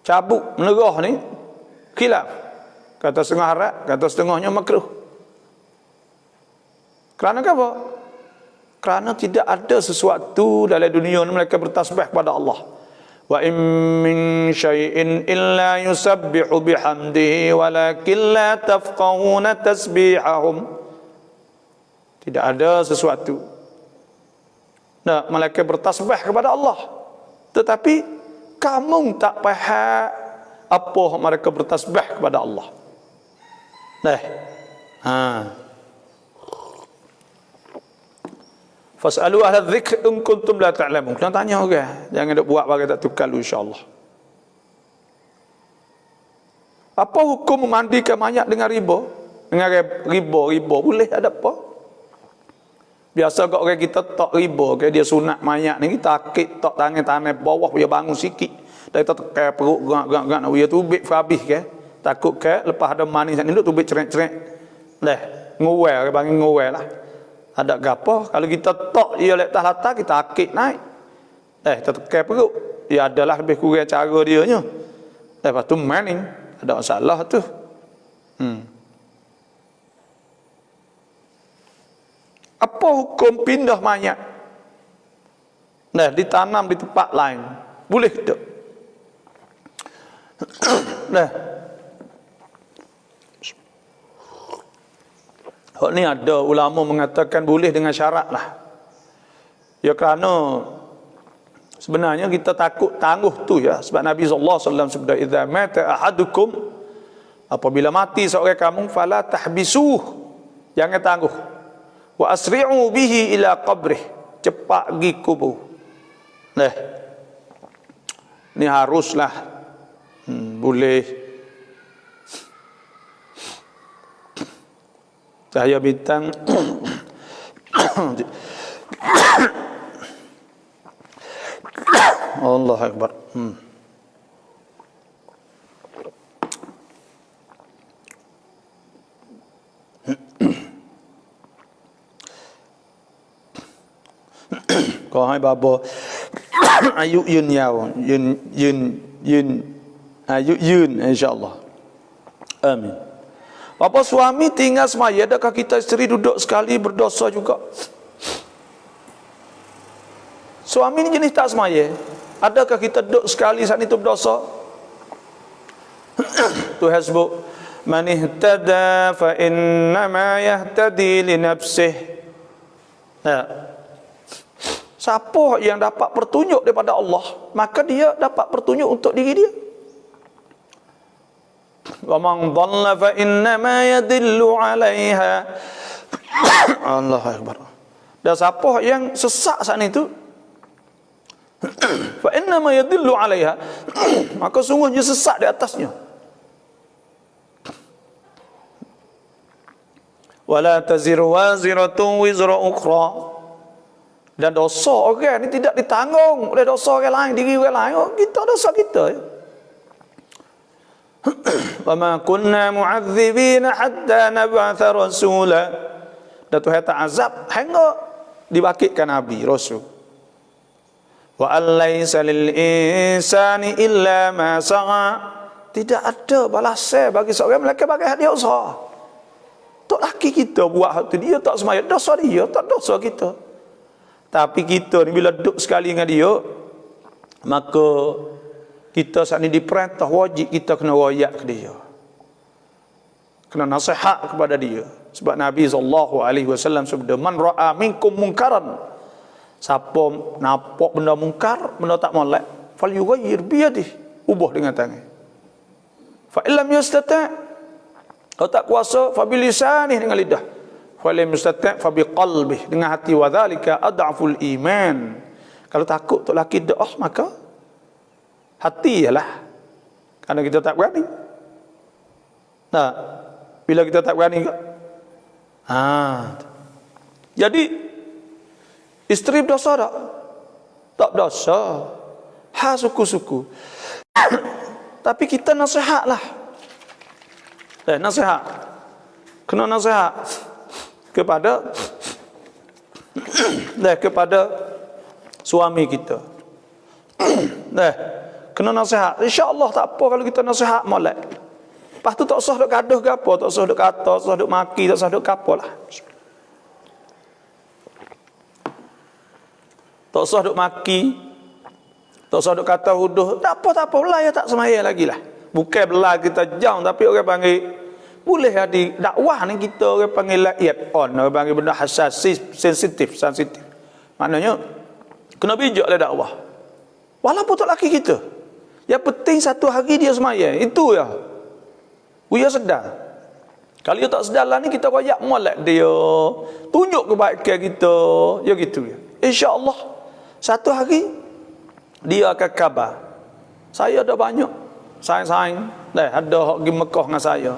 cabut, menerah ni, khilaf. Kata setengah harat, kata setengahnya makruh. Kerana apa? Kerana tidak ada sesuatu dalam dunia ni mereka bertasbih kepada Allah. Wa in min syai'in illa yusabbihu bihamdihi walakin la tafqahuna tasbihahum. Tidak ada sesuatu. Nah, malaikat bertasbih kepada Allah. Tetapi kamu tak faham apa mereka bertasbih kepada Allah. Nah. Fas'alu ahla dzikr in kuntum la ta'lamun. Kena tanya orang. Jangan nak buat bagi tak tukar insya-Allah. Apa hukum memandikan mayat dengan riba? Dengan riba boleh ada apa? Biasa kau orang kita tak riba, ke dia sunat mayat ni kita akik tak tangan bawah dia bangun sikit. Dah kita tekan perut gerak-gerak nak dia tubik habis ke. Takut ke lepas ada mani sat ni duk tubik cerek-cerek. Dah, ngowel panggil ngowel lah. Ada gapo kalau kita tok dia letak latar kita akik naik. Kita tekan perut. Dia adalah lebih kurang cara dia nya. Lepas tu maning ada masalah tu. Apa hukum pindah mayat? Nah, ditanam di tempat lain. Boleh tak? Nah. Hak ni ada ulama mengatakan boleh dengan syarat lah. Ya kerana sebenarnya kita takut tangguh tu ya. Sebab Nabi SAW sebut idza mata ahadukum, apabila mati seorang kamu, fala tahbisuh, jangan tangguh. Wa asri'u bihi ila qabrih, cepat pergi kubur. Nah, ni haruslah boleh. Cahaya bintang Allah Akbar. Có hai bà bồ ayu yun nhau ayu yun insyaallah. Amin. Apa suami tinggal semaya, adakah kita isteri duduk sekali berdosa juga? Suami ni jenis tak semaya, adakah kita duduk sekali saat itu berdosa? Tuhan sebut man ihtada fa innama yahtadi li nafsih. Siapa yang dapat petunjuk daripada Allah, maka dia dapat petunjuk untuk diri dia. Wa man dhalla fa innama yadillu 'alaiha. Allahu Akbar. Dan siapa yang sesat saat itu, fa innama yadillu 'alaiha, maka sungguhnya sesat di atasnya. Wala taziru waziratun wizra ukhra. Dan dosa orang ni tidak ditanggung oleh dosa orang lain, diri orang lain. Oh, kita dosa kita ya. Wa ma kunna mu'adzibina hatta nab'atha rasula. Dan Tuhan tak azab hingga dibangkitkan nabi rasul. Wa allaysa lil insani illa ma sa'a. Tidak ada balasan bagi seorang melainkan bagi dia usaha. Tak laki kita buat hal tu, dia tak semaya, dosa dia, tak dosa kita. Tapi kita ni bila duduk sekali dengan dia, maka kita saat ni diperintah wajib kita kena royak ke dia, kena nasihat kepada dia. Sebab Nabi SAW sebut, man ra'a minkum munkaran, siapa nampak benda mungkar, benda tak molek, fal yughayyir biyadihi, ubah dengan tangan. Fa illam yastata', kalau tak kuasa, fa bilisanih, dengan lidah. Fa lam yastata' fa biqalbih, dengan hati. Wa dzalika ad'aful iman. Kalau takut tok laki doa, maka hati ialah, kerana kita tak berani. Nah, bila kita tak berani, jadi isteri berdosa tak? Tak berdosa. Ha suku-suku. Tapi kita nasihatlah. Nasihat. Kena nasihat kepada kepada suami kita. Kena nasihat. InsyaAllah tak apa kalau kita nasihat molek. Lepas tu tak usah duk gaduh ke apa, tak usah duk kata, tak usah duk maki, tak usah duk apa lah. Tak usah duk maki, tak usah duk kata huduh. Tak apa lah, ya tak semaya lagi lah. Bukan belah kita jauh, tapi orang panggil boleh di dakwah ni kita orang panggil la'iyat on, orang panggil benda hasasi, sensitif. Maknanya kena bijak lah dakwah. Walaupun tak laki kita. Yang penting satu hari dia semaya. Itu ya. Dia sedar. Kalau dia tak sedar lah ni kita royak molek dia. Tunjuk kebaikan kita. Ya gitu ya. InsyaAllah satu hari dia akan khabar. Saya ada banyak sayang-sayang. Ada hak pergi Mekah dengan saya.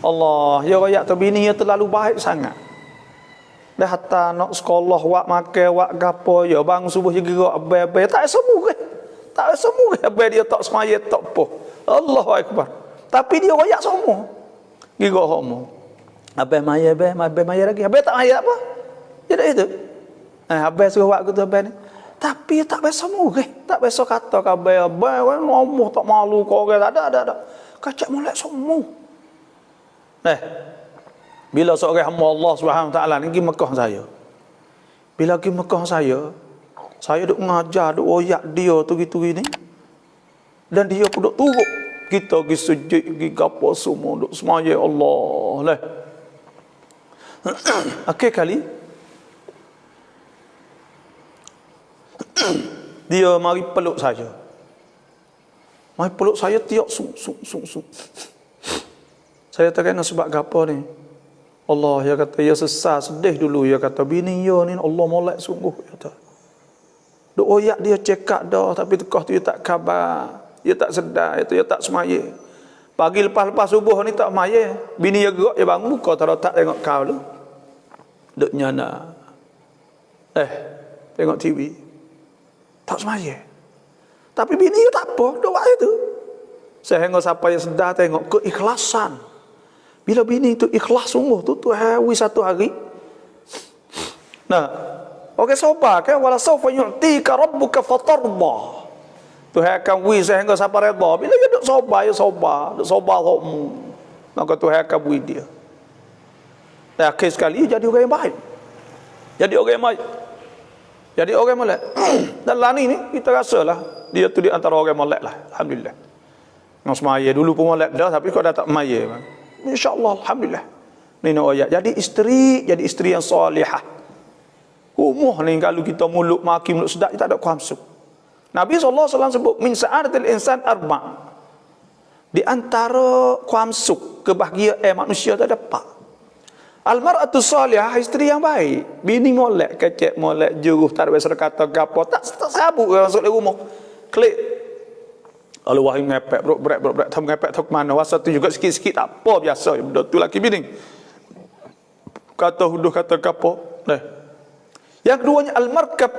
Allah, ya royak tu bini dia terlalu baik sangat. Dah hatta nak sekolah, wak makan, wak gapo, ya bang subuh je gerak abai-abai. Tak semua ke? Tak semua ke abai dia tak semaya, tak apa. Allahu Akbar. Tapi dia royak semua. Gerak homo. Abai maya, abai maya lagi. Abai tak maya apa? Dia dah itu. Abai suruh wak tu abai ni. Tapi tak biasa semua ke? Tak biasa kata ke abai, ngomong tak malu kau ke? Tak ada. Kacak molek semua. Bila seorang hamba Allah Subhanahu Wa Taala ni pergi Mekah saya. Bila pergi Mekah saya duk ngajar, duk oyak dia tu gitu gini. Dan dia pun duk turut kita pergi sujud, pergi gapo semua, duk semaya Allah lah. Akhir kali dia mari peluk saya. Mari peluk saya tiap sung. Saya tanya sebab apa ni? Allah, ya kata, ya sesah, sedih dulu. Ya kata, bini ya ni Allah molek sungguh. Kata. Duk oyak dia cekak dah, tapi tekah tu dia tak khabar. Dia tak sedar, dia tak semaya. Pagi lepas-lepas subuh ni tak semaya. Bini dia gerak, dia bangun muka, tak tengok kau tu. Duk nyana. Tengok TV. Tak semaya. Tapi bini dia tak apa, duk buat itu. Sehingga siapa yang sedar tengok keikhlasan. Bila bini itu ikhlas sungguh tu hawi satu hari. Nah, okey sabar kan, wala sawfa yu'tika rabbuka fatarda. Tuhan akan wi sehingga siapa redha. Bila dia duk sabar, duk sabar hokmu. Maka Tuhan akan wi dia. Dan akhir sekali jadi orang yang baik. Jadi orang yang molek. Dan lani ni kita rasalah dia tu di antara orang molek lah. Alhamdulillah. Nang semaya dulu pun molek dah, tapi kau dah tak maya. InsyaAllah, alhamdulillah. Ni nak ayat. Jadi isteri yang salihah. Umuh ni kalau kita mulut maki, mulut sedap, tak ada kuamsuk. Nabi SAW sebut, min sa'adatil insan arba'. Di antara kuamsuk, kebahagiaan manusia tak dapat. Al-mar'atu salihah, isteri yang baik. Bini molek, kecek molek, juruh, tak ada biasa kata gapo. Tak sabuk masuk dalam rumah. Klik. Kalau wahai ngepek, berat, tak ngepek, tak mana. Wasa tu juga sikit-sikit, tak apa, biasa. Benda tu laki bini. Kata huduh, kata kapo. Yang keduanya, al-markab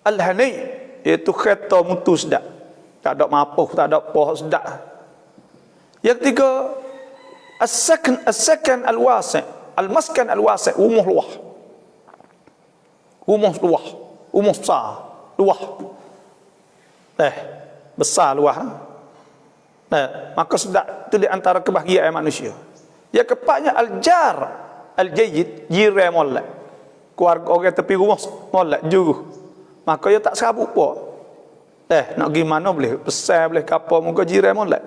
al-hani. Iaitu kereta mutu sedap. Tak ada mapuh, tak ada pohon sedap. Yang ketiga, as-sakan al-wasi'. Al-maskan al-wasi'. Umuh luah. Umuh besar. Luah. Besar luah. Maka sedap itu di antara kebahagiaan manusia. Yang keempatnya al-jar al-jayyid, jiran molek. Keluarga orang tepi rumah molek, juruh. Maka dia tak serabut apa. Nak pergi mana boleh, besar boleh kapal, muka jiran molek.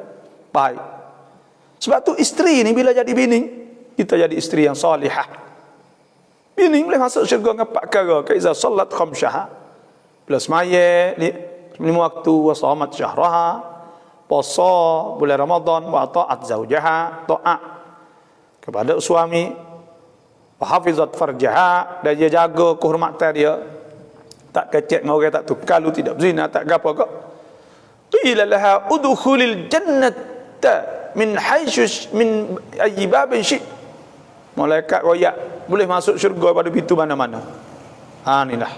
Baik. Sebab tu isteri ni bila jadi bini, kita jadi isteri yang salihah. Bini boleh masuk syurga dengan 4 perkara. Kaiza salat khamsyaha. Bila semaya 5 waktu, wa shamat syahraha, puasa bulan Ramadan, wa ta'at zaujaha, ta'at kepada suami, wa hafizat farjaha, dan dia jaga kehormatan dia, tak kecek dengan orang, tak tukalu, tidak berzina, tak gapo kok. Qila laha udkhulil jannata min haitsu min ayyi babin syi'. Malaikat royak boleh masuk syurga pada pintu mana-mana. Inilah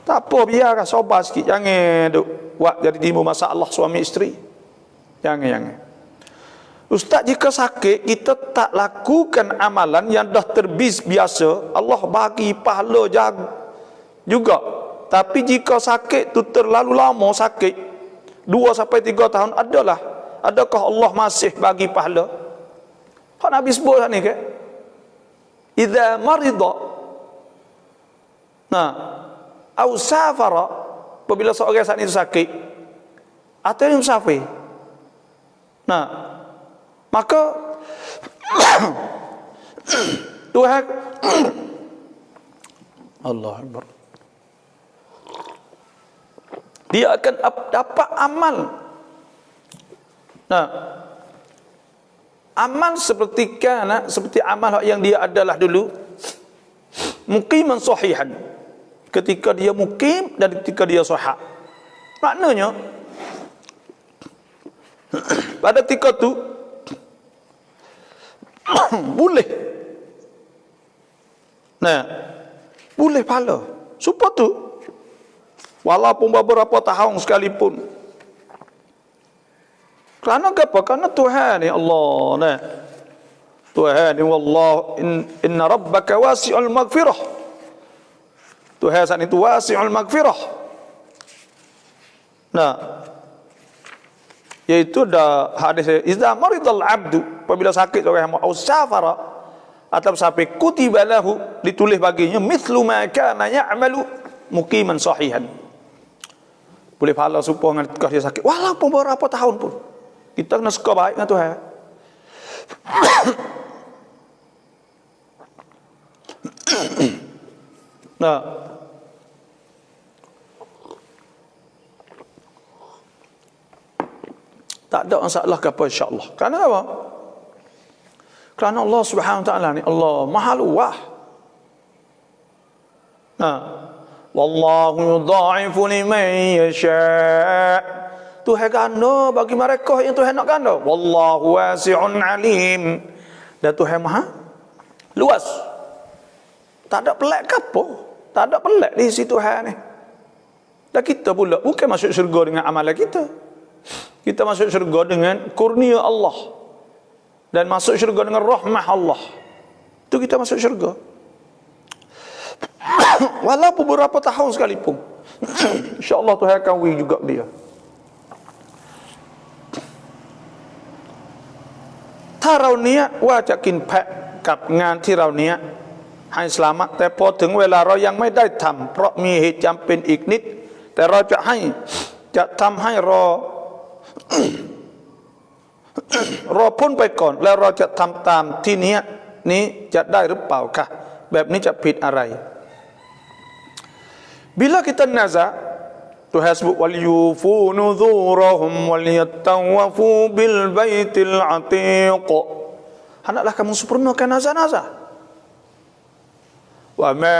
Tak apa, biarlah sabar sikit. Jangan duk buat jadi timbul masalah suami isteri. Jangan. Ustaz, jika sakit kita tak lakukan amalan yang dah biasa, Allah bagi pahala juga. Tapi jika sakit tu terlalu lama sakit, 2 sampai 3 tahun, adakah Allah masih bagi pahala? Hak Nabi sebut ni ke? Idza marida, au safara, apabila seorang saat itu sakit atau yang musafir, maka Tuhan Allah Akbar, dia akan dapat amal. Amal seperti amal yang dia adalah dulu, muqiman sahihan, ketika dia mukim dan ketika dia sahih. Maknanya pada ketika tu boleh pahala. Supaya tu walaupun beberapa tahun sekalipun. Kerana apa? Kerana Tuhan ni Allah, Tuhan ni wallah inna rabbaka wasi'ul maghfirah. Tuhan saat itu wasi'ul maghfirah. Iaitu dah hadis idza maridal abdu, apabila sakit orang au safara atau sampai kutiba lahu, ditulis baginya mithlu ma kana ya'malu muqiman sahihan. Boleh pahala supaya ketika dia sakit walaupun beberapa tahun pun. Kita kena suka baik dengan Tuhan. Tak ada masalah ke apa, insya-Allah. Kerana apa? Kerana Allah Subhanahu wa taala ni Allah Maha Luas. Wallahu yudha'ifu liman yasha'. Tuhan ganda bagi mereka yang Tuhan nak ganda. Wallahu wasi'un alim. Dan Tuhan Maha luas. Tak ada pelik ke apa? Tak ada pelik di sisi Tuhan ni. Dan kita pula bukan masuk syurga dengan amalan kita. Kita masuk syurga dengan kurnia Allah. Dan masuk syurga dengan rahmah Allah. Itu kita masuk syurga. Walaupun beberapa tahun sekalipun. InsyaAllah Tuhan akan beri juga dia.ถ้าเราเนี้ยว่าจะกินแพะกับงานที่เราเนี้ยให้สลามะแต่พอถึงเวลาเรายังไม่ได้ทำเพราะมีเหตุจำเป็นอีกนิดแต่เราจะทำให้รอพ้นไปก่อนแล้วเราจะทำตามที่นี้จะได้หรือเปล่าคะแบบนี้จะผิดอะไร Bila kita nazar, Tuhan sebut wal yufu nuzurahum wal yattawafu bil baitil atiq. Hendaklah kamu sempurnakan nazar-nazar. Wa ma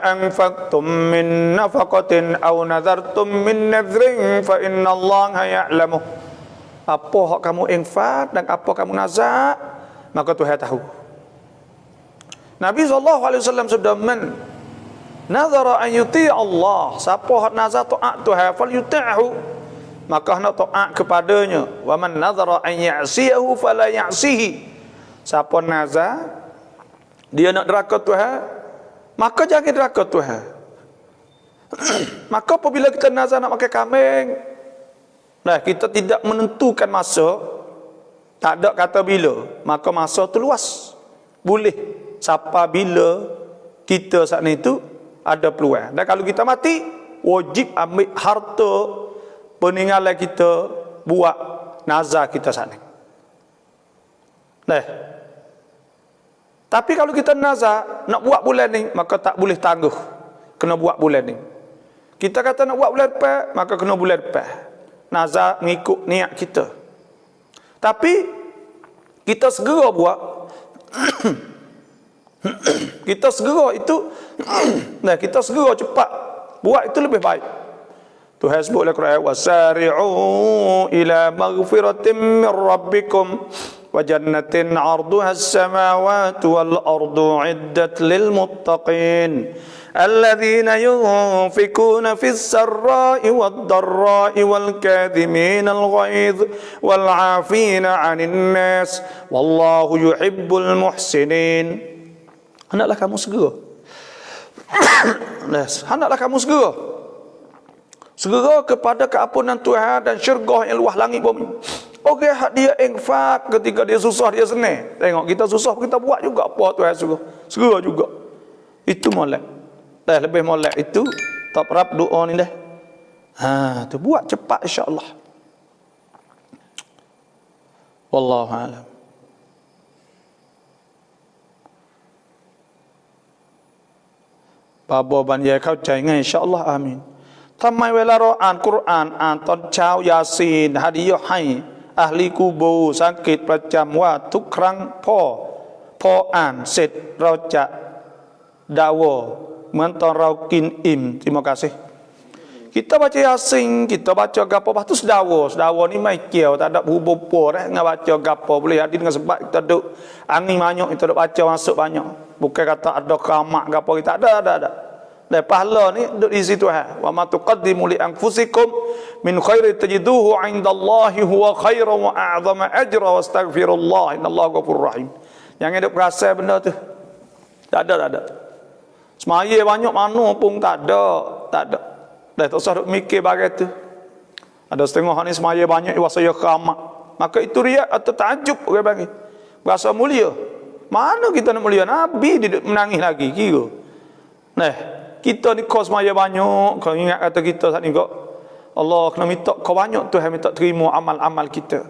anfaqtum min nafaqatin aw nazartum min nadhrin fa innallaha ya'lamu. Apa hak kamu infak dan apa kamu nazar, maka Tuhan tahu. Nabi SAW sudah nazara an yuti' Allah. Siapa hak nazar taat Tuhan fal yuti'hu, maka hendak taat kepadanya. Wa man nazara an ya'siyahu fala ya'sihi. Siapa nazar dia nak deraka Tuhan, maka jangan deraka Tuhan. Maka apabila kita nazar nak makan kambing, kita tidak menentukan masa, tak ada kata bila, maka masa tu luas. Boleh siapa bila kita saat itu ada peluang. Dan kalau kita mati, wajib ambil harta peninggalan kita, buat nazar kita sana. Tapi kalau kita nazar nak buat bulan ni, maka tak boleh tangguh, kena buat bulan ni. Kita kata nak buat bulan depan, maka kena bulan depan. Nazar mengikut niat kita. Tapi kita segera buat. Kita segera itu kita segera cepat buat, itu lebih baik. Tuhan sebut dalam Quran, wasari'u ila maghfiratin min rabbikum وجنة عرضها السماوات والأرض عدت للمتقين الذين ينفقون في السراء والضراء والكاظمين الغيظ والعافين عن الناس والله يحب المحسنين. Hendaklah kamu segera. Hendaklah kamu segera kepada keampunan Tuhan dan syurga yang luas langit bumi. Okey, hak dia infak ketika dia susah, dia senang. Tengok kita susah, kita buat juga apa Tuhan suruh. Segera juga. Itu molek. Dah lebih molek itu tak rap doa ni dah. Tu buat cepat insya-Allah. Wallahu a'lam. Babo บรรยายเข้าใจง่ายอินชาอัลลอฮ์อามีนทำไมเวลาเราอ่านกุรอานอ่านตอนเช้ายาซีนฮะดียะห์ให้อะห์ลีกูโบสังเกตประจำว่าทุกครั้งพออ่านเสร็จเราจะดาวอเหมือนตอนเรากินอิ่ม terima kasih. Kita baca Yasin, kita baca gapo, lepas tu sedawa ni mai kiau, tak ada berhubung dengan baca gapo, boleh hadir dengan sebab kita duk angin banyak, kita duk baca masuk banyak. Bukan kata ada kamak gapo, kita ada. Dan pahala ni duk di situ wa ma tuqaddimu li anfusikum min khairi tajiduhu 'indallahi huwa khairan wa a'zama ajra wastaghfirullah innallaha ghafurur rahim. Jangan duk perasa benda tu. Tak ada. Semaya banyak mana pun tak ada. Dah tak usah mikir bagai tu. Ada setengah ni semaya banyak saya keramat. Maka itu riak atau takjub orang bagi. Berasa mulia. Mana kita nak mulia? Nabi dia menangis lagi kira. Nah, kita ni kau semaya banyak, kau ingat kata kita saat ni kau Allah kena minta kau banyak Tuhan minta terima amal-amal kita.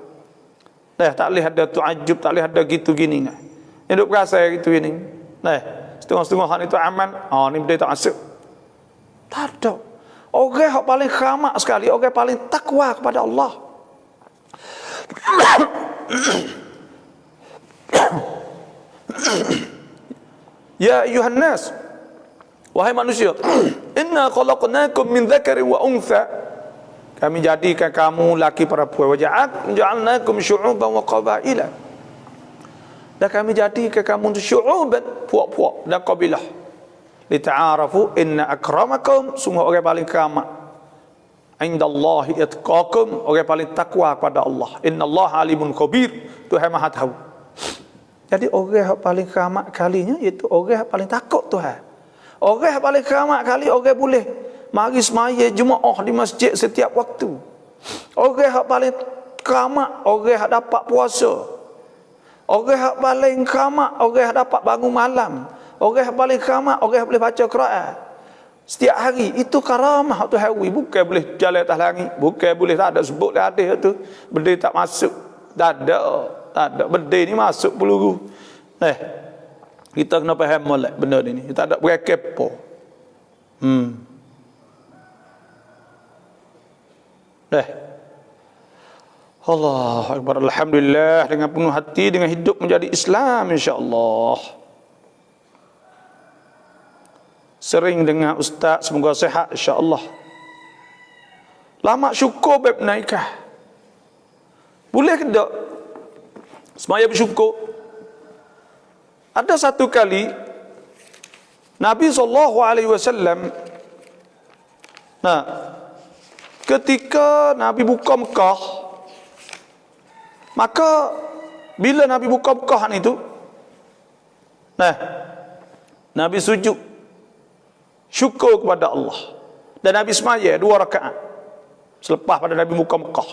Dah tak boleh ada takjub, tak boleh ada gitu gini nah. Hidup berasa gitu gini. Nah, setengah-setengah hal itu aman. Ni dia tak masuk. Tak ada. Orang yang paling khamak sekali, orang yang paling takwa kepada Allah. Ya ayuhan nas, wahai manusia, inna khalaqnakum min dzakarin wa untha. Kami jadikan kamu laki perempuan. Wa ja'alnakum syu'uban wa qabaila. Dan kami jadikan kamu syu'uban, puak-puak dan kabilah. Lita'arafu inna akramakum, semua orang paling keramat indallahi atqakum, orang paling takwa kepada Allah. Innallaha alimun khabir, Tuhan Maha tahu. Jadi orang yang paling keramat kalinya iaitu orang yang paling takut Tuhan. Orang yang paling keramat kali orang boleh mari semaya Jumaat di masjid setiap waktu. Orang yang paling keramat orang yang dapat puasa. Orang yang paling keramat orang yang dapat bangun malam. Orang yang paling keramat, orang yang boleh baca Quran setiap hari. Itu karamah tu hari. Bukan boleh jalan atas langit. Bukan boleh tak ada sebut hadis tu. Benda tak masuk. Tak ada. Benda ni masuk peluru. Kita kena faham molek benda ni. Kita tak ada berkepo. Allah Akbar. Alhamdulillah. Dengan penuh hati, dengan hidup menjadi Islam insya-Allah. Sering dengan ustaz, semoga sihat insya-Allah. Lama syukur bab nikah. Boleh ke tak? Semaya bersyukur. Ada satu kali Nabi SAW, ketika Nabi buka Mekah, maka bila Nabi buka Mekah itu, Nabi sujud syukur kepada Allah. Dan Nabi semaya 2 rakaat selepas pada Nabi buka Mekah.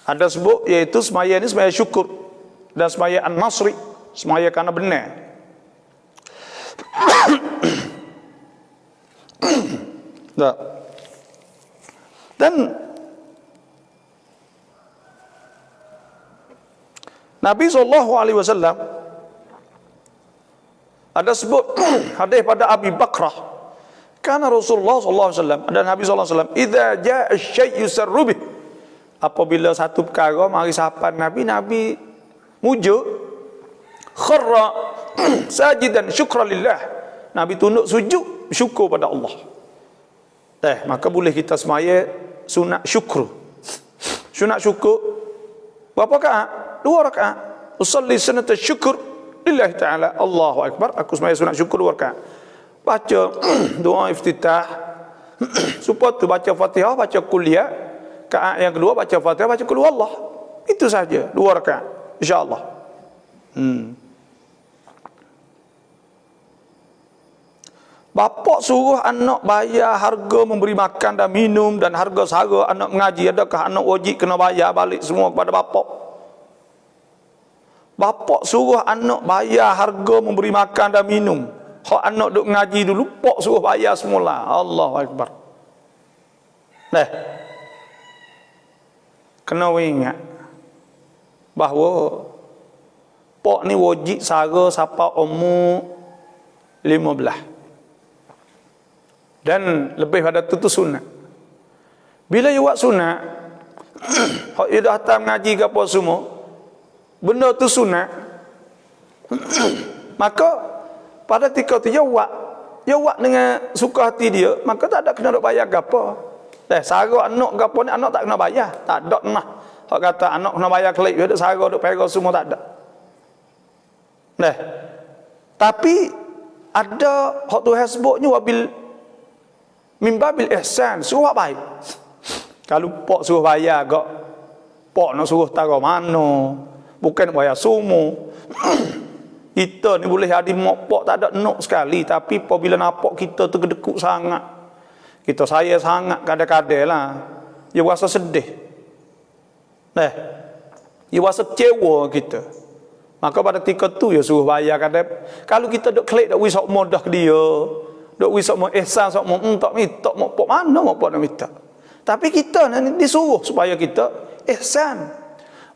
Ada sebut iaitu semaya ni semaya syukur dan semaya an-nasri, semaya kerana benar. Dan Nabi SAW ada sebut hadis pada Abi Bakrah, karena Rasulullah SAW dan Nabi SAW, idza jaa asy-syai' yusarru bih, apabila satu perkara mari sahabat Nabi mujuk, kharra sajidan syukran lillah, Nabi tunduk sujud syukur pada Allah. Maka boleh kita semaya sunat syukur. Sunat syukur Berapa rakaat? 2 rakaat. Usalli sunnatul syukur lillahi ta'ala. Allahu akbar. Aku sembahyang sunat syukur 2 rakaat. Baca doa iftitah. Supaya tu baca Fatihah, baca kuliah. Rakaat yang kedua baca Fatihah, baca qul huwallah. Itu saja 2 rakaat. Insya-Allah. Bapak suruh anak bayar harga memberi makan dan minum dan harga sara anak mengaji. Adakah anak wajib kena bayar balik semua kepada bapak? Bapak suruh anak bayar harga memberi makan dan minum. Hak anak duk mengaji dulu, pak suruh bayar semula. Allahu Akbar. Nah, kena ingat bahawa pak ni wajib sara sampai umur 15. Dan lebih pada tu sunat. Bila you buat sunat, hak you dah datang ngaji ke apa semua, benda tu sunat, maka pada ketika tu you buat dengan suka hati dia, maka tak ada kena duk bayar ke apa. Sara anak ke apa ni, anak tak kena bayar. Tak ada nah. Hak kata anak kena bayar kelip, you ada sara duk pegang semua, tak ada. Tapi ada hak Tuhan sebutnya wabil mimbabil ihsan, suruh baik. Kalau pak suruh bayar gak, pak nak suruh taruh mana, bukan bayar semua. Kita ni boleh ada mak pak tak ada nak sekali, tapi apabila nampak kita tergedekuk sangat, kita sayang sangat, kadang-kadang lah dia rasa sedih, dia rasa kecewa kita. Maka pada ketika tu ya suruh bayar. Kadang kalau kita duk klik dak wisok modah dia, duk wisok mau ihsan, sok mau tak minta, mau pok mana mau pok nak minta. Tapi kita ni disuruh supaya kita ihsan.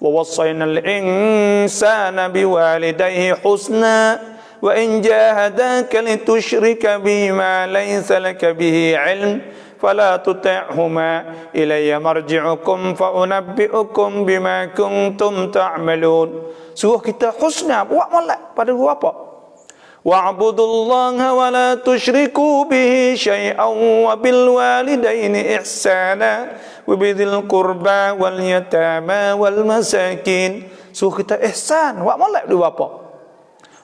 Wa wassaynal insana biwalidayhi husna wa in jahadaka litusyrika bima laysa laka bihi ilm fala tuti'huma ilayya marji'ukum fa unabbi'ukum bima kuntum ta'malun. Suruh kita husna, buat molek pada dua apa? Wa'budullaha wa la tusyriku bihi syai'an wa bil walidaini ihsana wa bidhil qurba wal yatama wal masakin. Suruh kita ihsan, buat molek dua apa?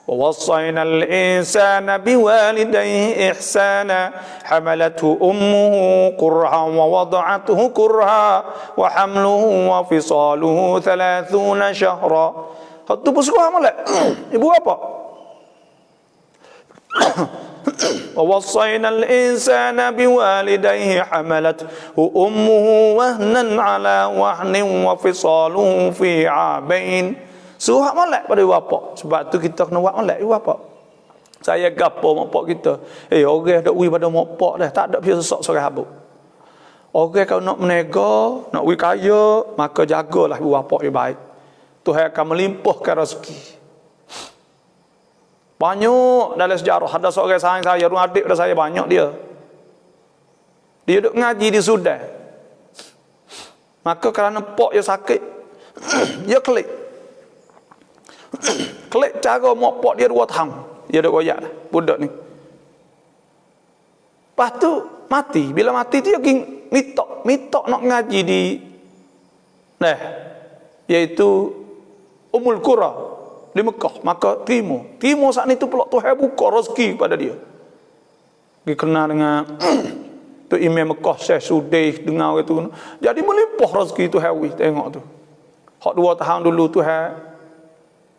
Wa wassaynal insana biwalidayhi ihsana hamalathu ummuhu kurhan wa wada'atuhu kurha wa hamluhu wa fisaluhu 30 syahra. Hak tu pun suruh molek. Ibu apa? ووصينا الإنسان بوالديه حملته أمه وهنا على وهن وفصاله في عامين. Suruh hak molek pada bapak. Sebab tu kita kena buat molek bapak. Saya gapo bapak kita. Orang dak wi pada bapak dah, tak ada biasa sesak sorang habuk. Orang kalau nak menega, nak wi kaya, maka jagalah bapak yang baik. Tuhan akan melimpahkan rezeki. Banyak dalam sejarah ada seorang sayang saya, rumah adik pada saya banyak dia. Dia duduk ngaji di Sudan. Maka kerana pok dia sakit, dia klik. Klik cara mak pok dia 2 tahun. Dia duduk goyak dah, budak ni. Lepas tu mati. Bila mati tu dia mitok nak ngaji di iaitu Ummul Qura di Mekah. Maka terima saat itu pula Tuhan buka rezeki pada dia. Dia kenal dengan tu Imam Mekah Syekh Sudaih, dengar itu. Jadi melimpah rezeki Tuhan wi, tengok tu. Hak 2 tahun dulu Tuhan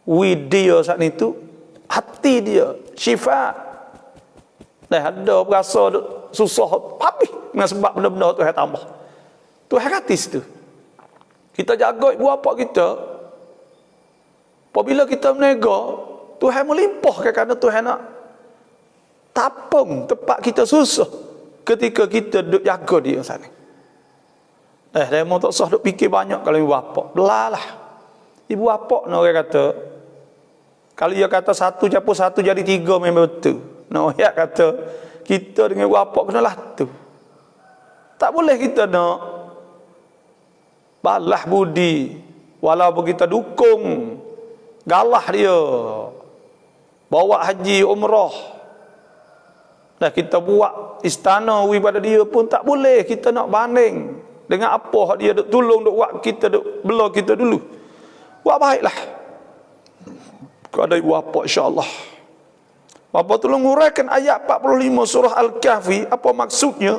wi dia saat itu, hati dia syifa. Dah ada berasa susah habis dengan sebab benda-benda Tuhan tambah. Tuhan kata situ. Kita jaga ibu bapa kita. Apabila kita menega, Tuhan melimpahkan kerana Tuhan nak tapung tempat kita susah ketika kita duduk jaga dia sana. Dia mau tak sah duk fikir banyak kalau ibu bapa. Belalah. Ibu bapa nak orang kata, kalau dia kata 1 campur 1 jadi 3 memang betul. Nak ayat kata kita dengan ibu bapa kenalah tu. Tak boleh kita nak balas budi walaupun kita dukung galah dia bawa haji umrah, dah kita buat istana wi pada dia pun tak boleh kita nak banding dengan apa dia duk tolong duk buat kita duk bela kita dulu. Buat baiklah. Kau ada ibu apa insya-Allah. Bapa tolong uraikan ayat 45 surah Al-Kahfi, apa maksudnya?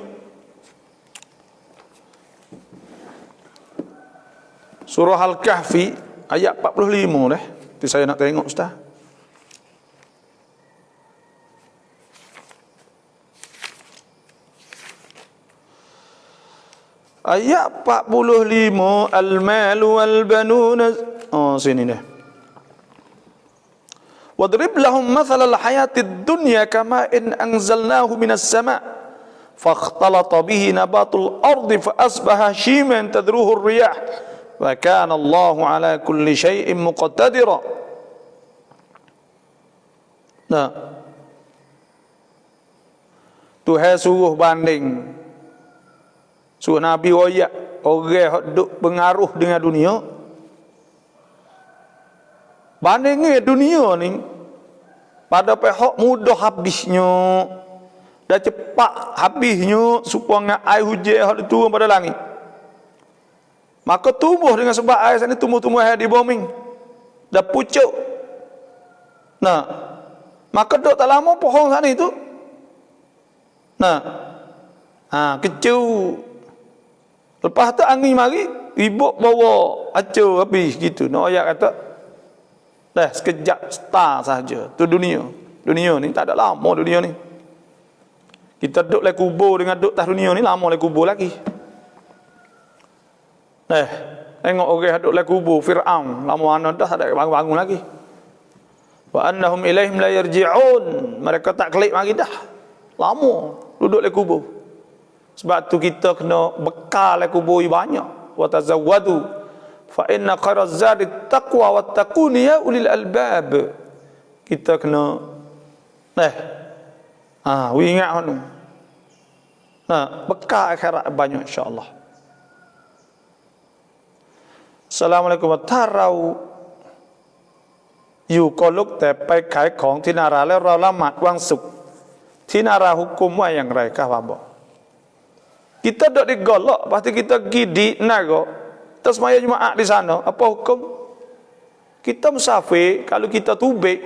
Surah Al-Kahfi ayat 45 dah. Nanti saya nak tengok ustaz. Ayat 45 al-malu wal-banun. Oh, sini dah. Wadrib lahum mathalal hayatid dunya kama in anzalnahu minas sama' fakhtalata bihi nabatul ardi fa asbaha shiman tadruhu ar-riyah wa kana Allahu ala kulli syai'in muqtadira. Nah, Tuhan suruh banding, suruh Nabi royak orang yang duk pengaruh dengan dunia. Bandingnya dunia ni pada pihak mudah habisnya, dah cepat habisnya supaya air hujan hak turun pada langit. Maka tumbuh dengan sebab air sana tumbuh-tumbuh di bumi. Dah pucuk. Nah, maka dok tak lama pohon sana itu. Nah. Kecil. Lepas tu angin mari, ribut bawa acur habis gitu. Nak ayat kata dah sekejap star saja. Tu dunia. Dunia ni tak ada lama dunia ni. Kita duduk le kubur dengan duduk atas dunia ni lama le kubur lagi. Tengok orang duduk le kubur Firaun, lama ana dah tak ada bangun-bangun lagi. Wa annahum ilaihim la yarji'un. Mereka tak kelik mari dah. Lama duduk le kubur. Sebab tu kita kena bekal le kubur banyak. Wa tazawwadu fa inna khairaz zadi taqwa wattaqun ya ulil albab. Kita kena ingat anu. Bekal akhirat banyak insya-Allah. Assalamualaikum warahmatullahi wabarakatuh. อยู่ก็ลุกแต่ไปขายของที่นาราแล้วเราละหมาดวันศุกร์ที่นาราhukumว่าอย่างไรครับบอก Kita duduk di golok, pasti kita pergi di naga, terus maya Jumaat di sana, apa hukum? Kita musafir, kalau kita tubik,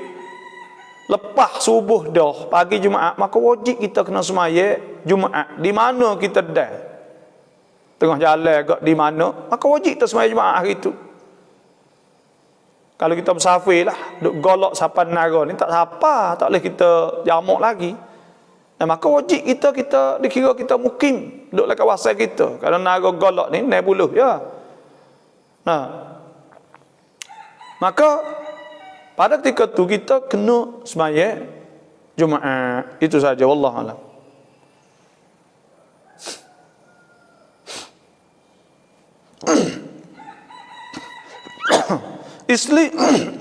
lepas subuh dah, pagi Jumaat, maka wajib kita kena semaya Jumaat. Di mana kita dah? Tengah jalan agak di mana, maka wajib kita semaya Jumaat hari itu. Kalau kita musafir lah, duduk golok sapan naga ni, tak apa, tak boleh kita jamak lagi. Maka wajib kita dikira kita mukim duduk dekat kawasan kita. Kalau naga golok ni naik buluh ya. Maka pada ketika tu kita kena semaya Jumaat. Itu saja, wallahu alam.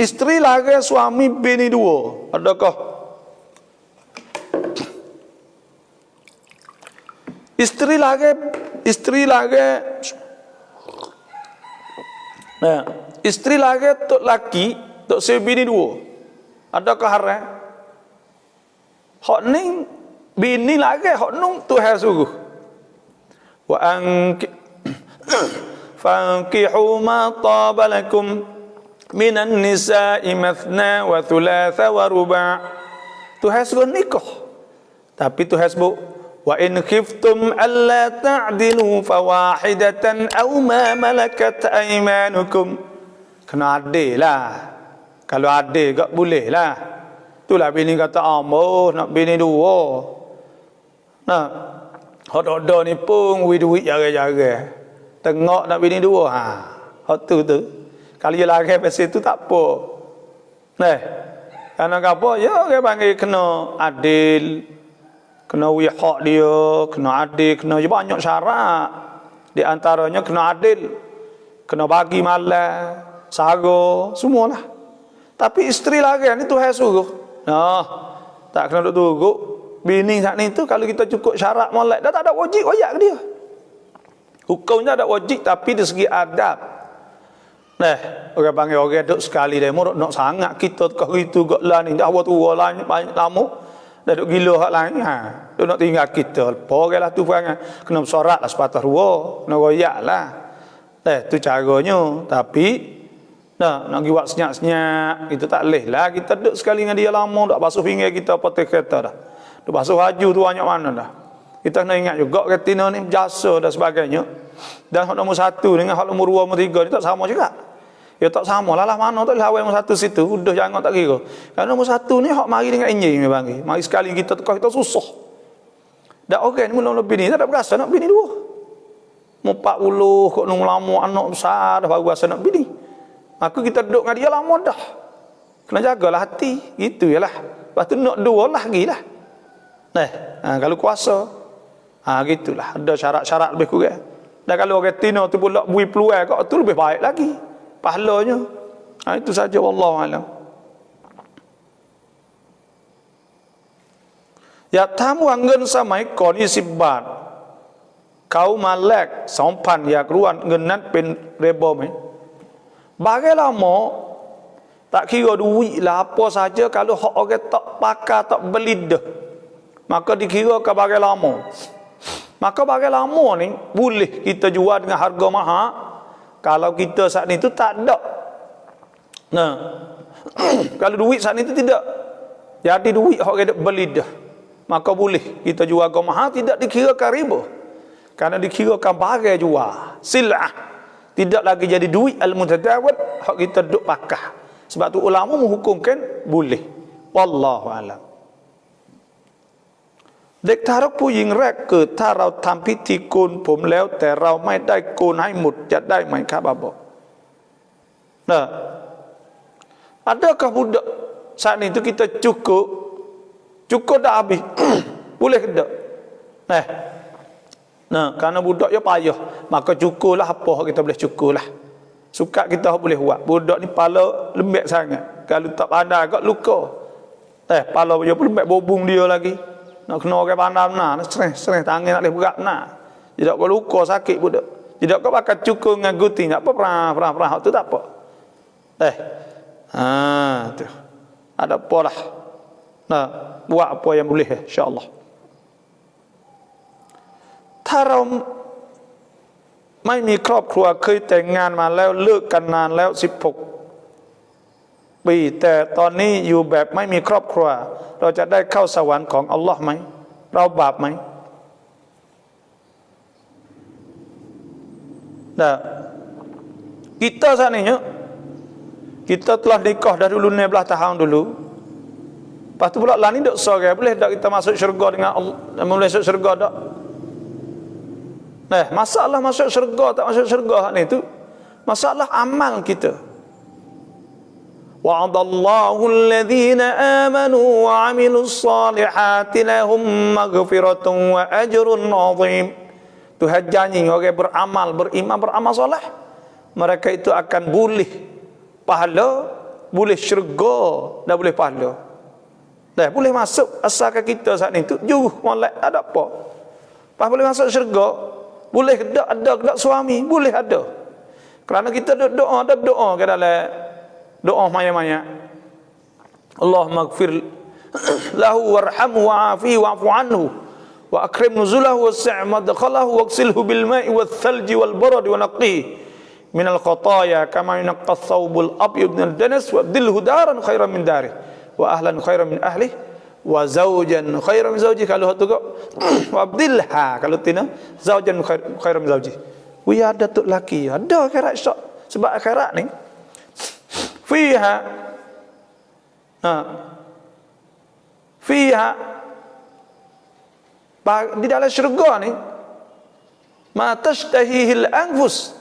Isteri lagi suami bini dua. Adakah isteri lagi tok laki tok sebini dua. Adakah haram? Hak ni bini lagi hak nung Tuhan suruh. Wa fankihu ma taba lakum minan nisa'i mathna wa thulatha wa ruba'. Tuhan suruh nikah. Tapi Tuhan sebut wa in khiftum alla ta'dilu fawahidatan aw ma malakat aymanukum. Kena adil lah. Kalau adil tak boleh lah. Itulah bini kata ambo nak bini dua. Hot-hot ni pun duit jaga-jaga. Tengok nak bini dua. Hot tu. Kalau dia lari pasal tu tak apa. Karena apa? Ya orang panggil kena adil. Kena wihak dia, kena adil, kena banyak syarat. Di antaranya kena adil, kena bagi malam, sago, semualah. Tapi isteri lagi ni Tuhan suruh. Tak kena duduk tunggu. Bini saat ni tu kalau kita cukup syarat molek, dah tak ada wajib royak ke dia. Hukumnya ada wajib tapi dari segi adab. Orang panggil orang duduk sekali demo nak sangat kita kau itu gak lah ni dah tua lah banyak lama. Dah duk gila hak lain tu nak tinggal kita lah tu perangai kena bersorak lah sepatah rua kena royak lah tu caranya. Tapi Nah, nak giwak senyak-senyak, itu tak leh lah. Kita duduk sekali dengan dia lama, tak basuh pinggir kita potong kereta dah. Dah basuh baju tu banyak mana dah. Kita kena ingat juga retina ni jasa dan sebagainya. Dan hak nombor 1 dengan hak nombor 2, nombor 3 ni tak sama juga. Ya tak sama lah mana tak boleh awal nombor 1 situ. Udah jangan tak kira. Kerana nombor 1 ni hak mari dengan enjin ni bang. Mari sekali kita tukar kita susah. Dak orang ni mula lebih ni tak ada berasa nak bini 2. Mau 40 kok nombor lama anak besar dah baru rasa nak bini. Maka kita duduk dengan dia lama dah. Kena jagalah hati. Gitu je lah. Lepas tu nak 2 lagi lah. Kalau kuasa. Gitulah. Ada syarat-syarat lebih kurang. Dan kalau orang Tino tu pula bui peluang kau tu lebih baik lagi. Pahalanya. Itu saja. Wallahualam. Ya tamu angin samai koni sibat. Kau malek. Sampan ya keruan. Ngenat pen rebo main. Bagai lama tak kira duit lah apa saja kalau hak orang tak pakai tak beli dah. Maka dikira ke bagai lama. Maka bagai lama ni boleh kita jual dengan harga mahal kalau kita saat ni tu tak ada. Nah. Kalau duit saat ni tu tidak. Jadi duit hak orang beli dah. Maka boleh kita jual harga mahal tidak dikirakan riba. Karena dikirakan bagai jual. Silah. Tidak lagi jadi duit al-mutadawad hak kita duduk pakai. Sebab tu ulama menghukumkan boleh. Wallahu alam. Dek ถ้าเราผู้หญิงแรกเกิดถ้าเราทำพิธีโกนผมแล้วแต่เราไม่ได้โกนให้หมดจะได้ไหมครับAbah? Nah. Adakah budak saat itu kita cukup dah habis? Boleh ke tak? Nah, kerana budak dia payah, maka cukurlah apa kita boleh cukurlah. Suka kita boleh buat. Budak ni pala lembek sangat. Kalau tak pandai agak luka. Pala dia pun lembek bobung dia lagi. Nak kena orang pandai benar, sering tangan nak boleh berat benar. Tidak kau luka sakit budak. Tidak kau pakai cukur dengan gunting, tak apa perah tu tak apa. Tu. Ada apa lah. Nah, buat apa yang boleh insya-Allah. ถ้าเราไม่มีครอบครัวเคยแต่งงานมาแล้วเลิกกันนานแล้ว16 ปีแต่ตอนนี้อยู่แบบไม่มีครอบครัวเราจะได้เข้าสวรรค์ของอัลลอฮ์ไหมเราบาปไหม Nah, kita seandainya kita telah nikah dah dulu 19 tahun dulu. Lepas tu pula lah ni dok sorang boleh tak kita masuk syurga dengan Allah, boleh masuk syurga tak? Masalah masuk syurga tak masuk syurga ni tu masalah amal kita. Wa'adallahu alladhina amanu wa 'amilus salihati lahum maghfiratun wa ajrun 'azim. Tuhan janji orang beramal, beriman, beramal soleh, mereka itu akan boleh pahala, boleh syurga dan boleh pahala. Boleh masuk asalkan kita saat ni tu jauh molek ada apa. Pas boleh masuk syurga. Boleh ada suami, boleh ada. Kerana kita doa ke dalam doa maya-maya. Allahumma ighfir lahu warhamhu wa'afihi wa'fu anhu wa akrim nuzulahu wasi' madkhalahu waghsilhu bil ma'i wath thalji wal barad wa naqqihi min al khataaya kama yunqqa ath-thawbul abyad min ad-danas wa abdilhu daran khairan min darihi wa ahlan khairan min ahlihi wa zaujan khairan min zauji. Kalau tu kau wa abdilha kalau tina zaujan khairan min zauji. Wi ada tu laki ada akhirat sebab akhirat ni fiha di dalam syurga ni ma tashtahihil anfus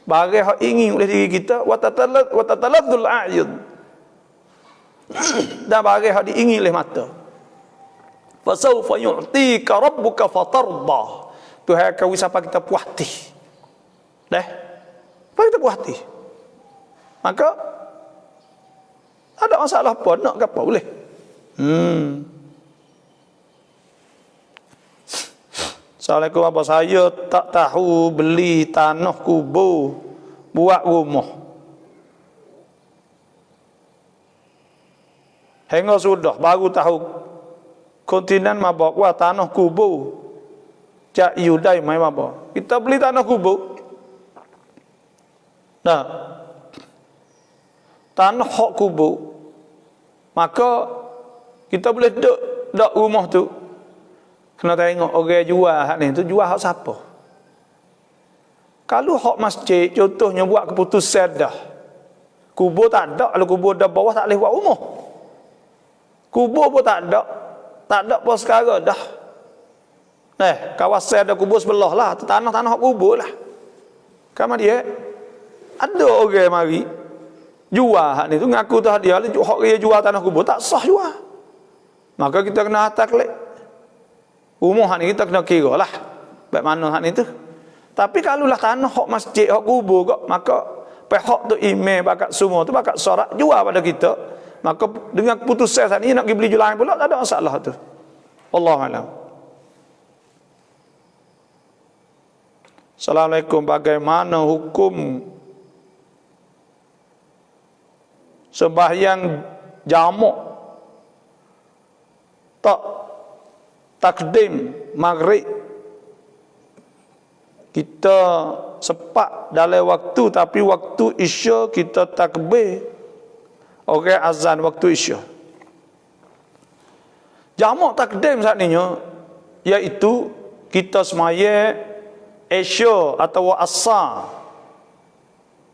bagai hak ingin oleh diri kita wa tataladdul a'yun dan bagai hak diingin oleh mata. Fasawfa yu'tika rabbuka fatarda. Tuhan akan wisapa kita puas hati. Apa kita puas hati? Maka ada masalah apa nak ke apa boleh. Assalamualaikum, apa saya tak tahu beli tanah kubur buat rumah. Hingga sudah baru tahu kontinen mabok wah tanah kubur. Cak yudai mai mabok. Kita beli tanah kubur. Nah. tanah hak kubur, maka kita boleh duduk rumah tu, kena tengok orang jual hak ni tu jual hak siapa. Kalau hak masjid contohnya buat keputusan dah, kubur tak ada, kalau kubur dah bawah tak boleh buat rumah. Kubur pun tak ada pun sekarang dah. Kawasan ada kubur sebelah lah, tu tanah hak kubur lah. Kamu dia ada orang mari jual hak ni tu ngaku tu dia hak dia jual tanah kubur tak sah jual. Maka kita kena taklek. Rumah hak ni kita kena kira lah baik mana hak ni tu. Tapi kalau lah tanah hak masjid hak kubur kok, maka pihak tu email bakat semua tu bakat sorak jual pada kita. Maka dengan keputusan saat ni nak pergi beli jualan pula tak ada masalah tu. Wallahu a'lam. Assalamualaikum, bagaimana hukum sembahyang jamak tak takdim maghrib, kita sepak dalam waktu tapi waktu isya kita takbir orang azan waktu isya. Jamak takdim saat ni iaitu kita semaya isya atau asar.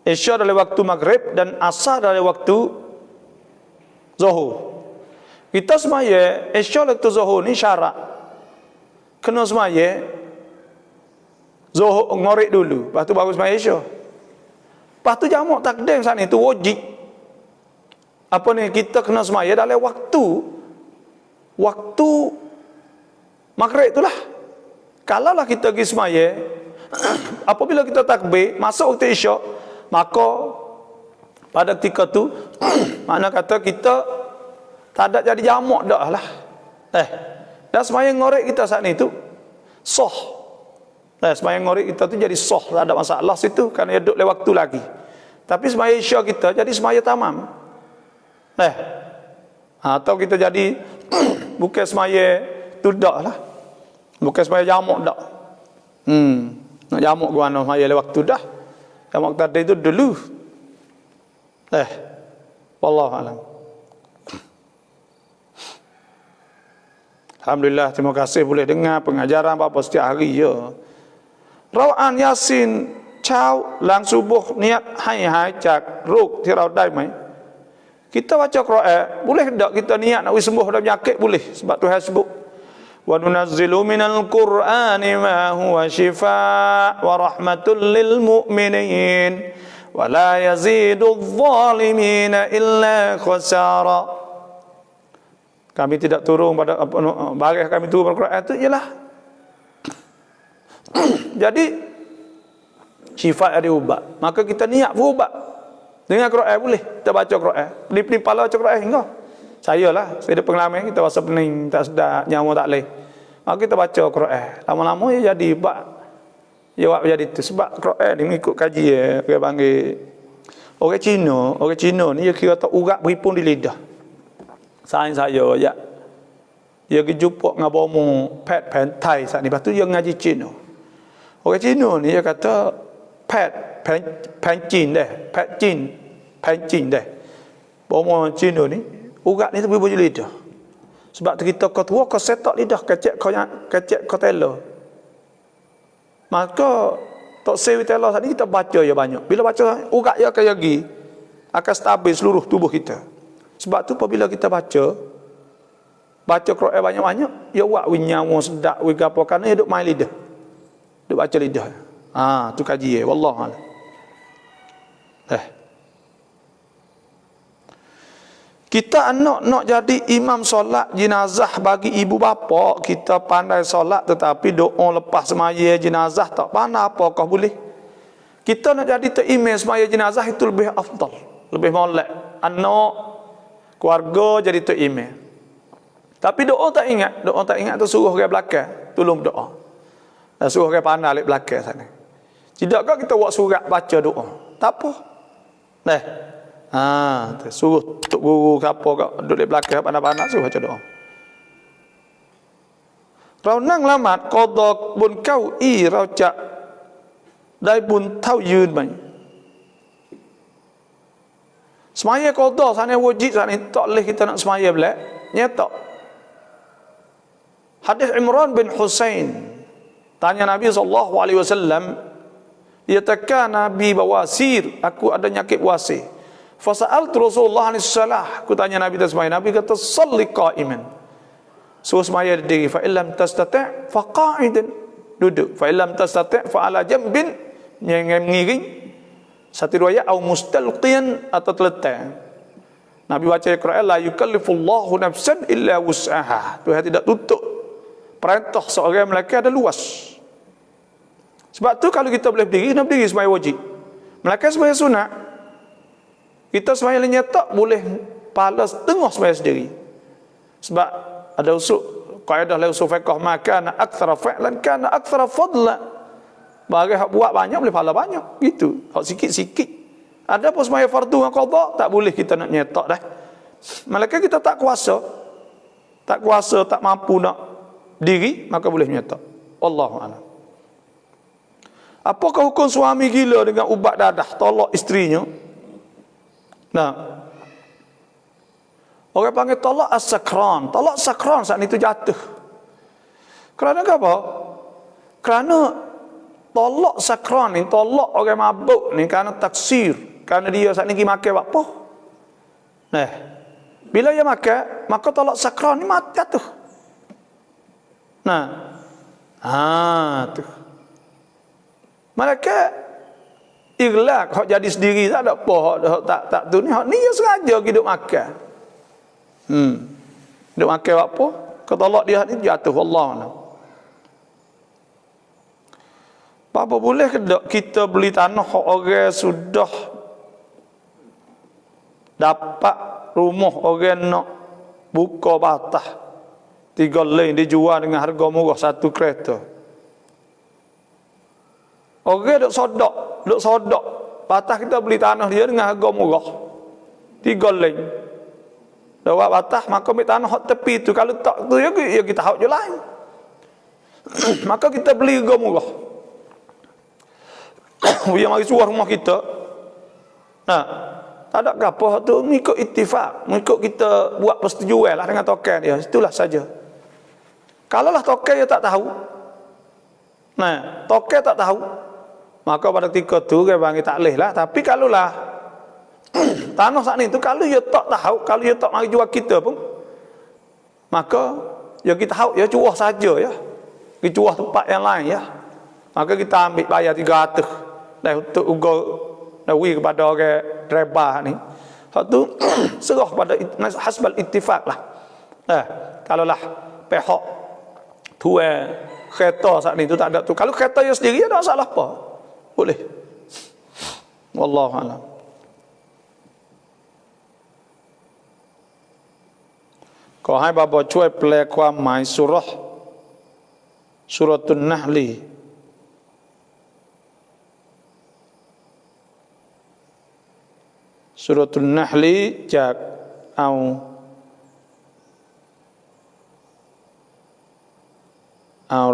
Isya dalam waktu maghrib dan asar dalam waktu zuhur. Kita semaya isya waktu zuhur ni syarat kena semaya zuhur ngorek dulu, lepas tu baru semaya isya. Lepas tu jamak takdim saat ni tu wajib. Apa ni, kita kena semaya dalam waktu maghrib itulah. Kalau lah kita pergi semaya apabila kita takbir masuk waktu isyak, maka pada ketika tu makna kata kita tak ada jadi jamak dah lah. Dan sembahyang ngorek kita saat ni tu sah. Sembahyang ngorek kita tu jadi sah, tak ada masalah situ kerana dia duduk lewat waktu lagi. Tapi sembahyang isyak kita jadi sembahyang tamam. Atau kita jadi bukan sembahyang tu dak lah. Bukan sembahyang jamak dak. Nak jamak gua nak sembahyang lewat waktu dah. Jamak tadi itu dulu. Wallahu a'lam. Alhamdulillah, terima kasih boleh dengar pengajaran apa setiap hari ya. Rawaan Yasin chao lang subuh niat hai cak ruk tirau dai mai. Kita baca Quran, boleh tak kita niat nak sembuh dari penyakit? Boleh, sebab Tuhan sebut wa nunazzilu minal Qur'ani ma huwa shifaa wa rahmatul lil mu'minin wa la yazidudz zalimina illa khasara. Kami tidak turun pada baris kami turun pada Quran itu ialah jadi sifat ada ubat, maka kita niat berubat dengan Quran. Boleh kita baca Quran, pening kepala baca Quran hingga saya ada pengalaman, kita rasa pening tak sedap, nyawa tak leh, maka kita baca Quran, lama-lama dia jadi ubat, jawab jadi tu. Sebab Quran ni mengikut kaji dia panggil orang Cina ni dia kira tak urat beripun di lidah. Sains saya ya, dia pergi jumpa dengan bomo pet pentai saat ni, lepas tu dia ngaji Cina. Orang Cina ni dia kata pet pencin deh. Bomo Cina ni urat ni tu beripun di lidah. Sebab tu kita kau tua kau setak lidah kecek kau telo. Maka tok sewi telo saat ni kita baca ya banyak. Bila baca urat dia akan stabil seluruh tubuh kita. Sebab tu apabila kita baca Quran banyak-banyak, ya buat nyawa sedap we gapo kan dia duk main lidah. Duk baca lidah. Tu kaji wallah. Kita nak jadi imam solat jenazah bagi ibu bapa, kita pandai solat tetapi doa lepas semaya jenazah tak pandai, apakah boleh? Kita nak jadi imam semaya jenazah itu lebih afdal, lebih molek. Anak keluarga jadi tu imam. Tapi doa tak ingat tu suruh orang belakang tolong doa. Dan suruh orang pandai alik belakang sana. Tidakkah kita buat surat baca doa? Tak apa. Suruh tok guru siapa kau duduk di belakang pandai-pandai suruh baca doa. Rau nang lamat qada bun kau rau cak dai bun tau yun mai. Semaya qada sana wajib sana tak boleh kita nak semaya belak nyetak. Hadis Imran bin Husain, tanya Nabi SAW, yatakana bi bawasir, aku ada nyakit wasir. Fasa'altu Rasulullah SAW, aku tanya Nabi tersebut, Nabi kata salli qa'iman, suruh semaya berdiri. Fa illam tastati' fa qa'idan, duduk. Fa illam tastati' fa ala jambin, yang mengiring. Satu riwayat au mustalqiyan, atau terletak. Nabi baca Al-Quran, la yukallifullahu nafsan illa wus'aha, Tuhan tidak tutup perintah seorang Melaka ada luas. Sebab tu kalau kita boleh berdiri, nak berdiri sembahyang wajib. Melaka sembahyang sunat, kita sembahyang lenyap tak boleh pahala setengah sembahyang sendiri. Sebab ada usul kaedah la usul fiqh, maka na aktsara fa'lan kana aktsara fadla. Bagi hak buat banyak boleh pahala banyak, gitu. Hak sikit-sikit. Ada pun sembahyang fardu dengan qada tak boleh kita nak nyetak dah. Melaka kita tak kuasa, tak mampu nak diri, maka boleh nyetak. Wallahu a'lam. Apakah hukum suami gila dengan ubat dadah tolak isterinya? Nah, orang panggil tolak as-sakran. Tolak sakran saat itu jatuh. Kerana apa? Kerana tolak sakran ni, tolak orang mabuk ni kerana taksir, kerana dia saat ni pergi makan apa? Nah, bila dia makan, maka tolak sakran ni mati jatuh. Nah, tu. Mereka iglak hak jadi sendiri, tak ada apa hak tak tu ni, hak ni dia sengaja hidup makan. Hidup makan apa? Ketolak dia ni jatuh, wallah. Apa boleh ke tak kita beli tanah hak orang sudah dapat rumah, orang nak buka batah 3 lane dijual dengan harga murah 1 kereta. Orang duk sodok. Batah kita beli tanah dia dengan harga murah 3 lane. Dah buat batah, maka ambil tanah hak tepi tu. Kalau tak tu ya kita hak je lain. Maka kita beli harga murah. Dia mari suruh rumah kita. Nah, tak ada apa tu, mengikut ittifaq, mengikut kita buat persetujuan lah dengan token dia. Itulah saja. Kalaulah token dia tak tahu, nah, token tak tahu, maka pada ketika tu dia panggil tak boleh lah. Tapi kalaulah tanah saat ni tu, kalau dia tak tahu, kalau dia tak mari jual kita pun, maka ya kita tahu, ya curah saja ya. Kita curah tempat yang lain ya. Maka kita ambil bayar 300 dah untuk ugo nawi kepada orang driver ni. Hak tu serah pada hasbal ittifaq lah. Kalaulah pihak tuan kereta saat ni tu tak ada tu. Kalau kereta dia sendiri ada masalah apa? Boleh. Wallahu a'lam. Có hai bà bòช่วยแปลความหมายสุเราะตุนนะห์ลีสุเราะตุนนะห์ลีจากเอา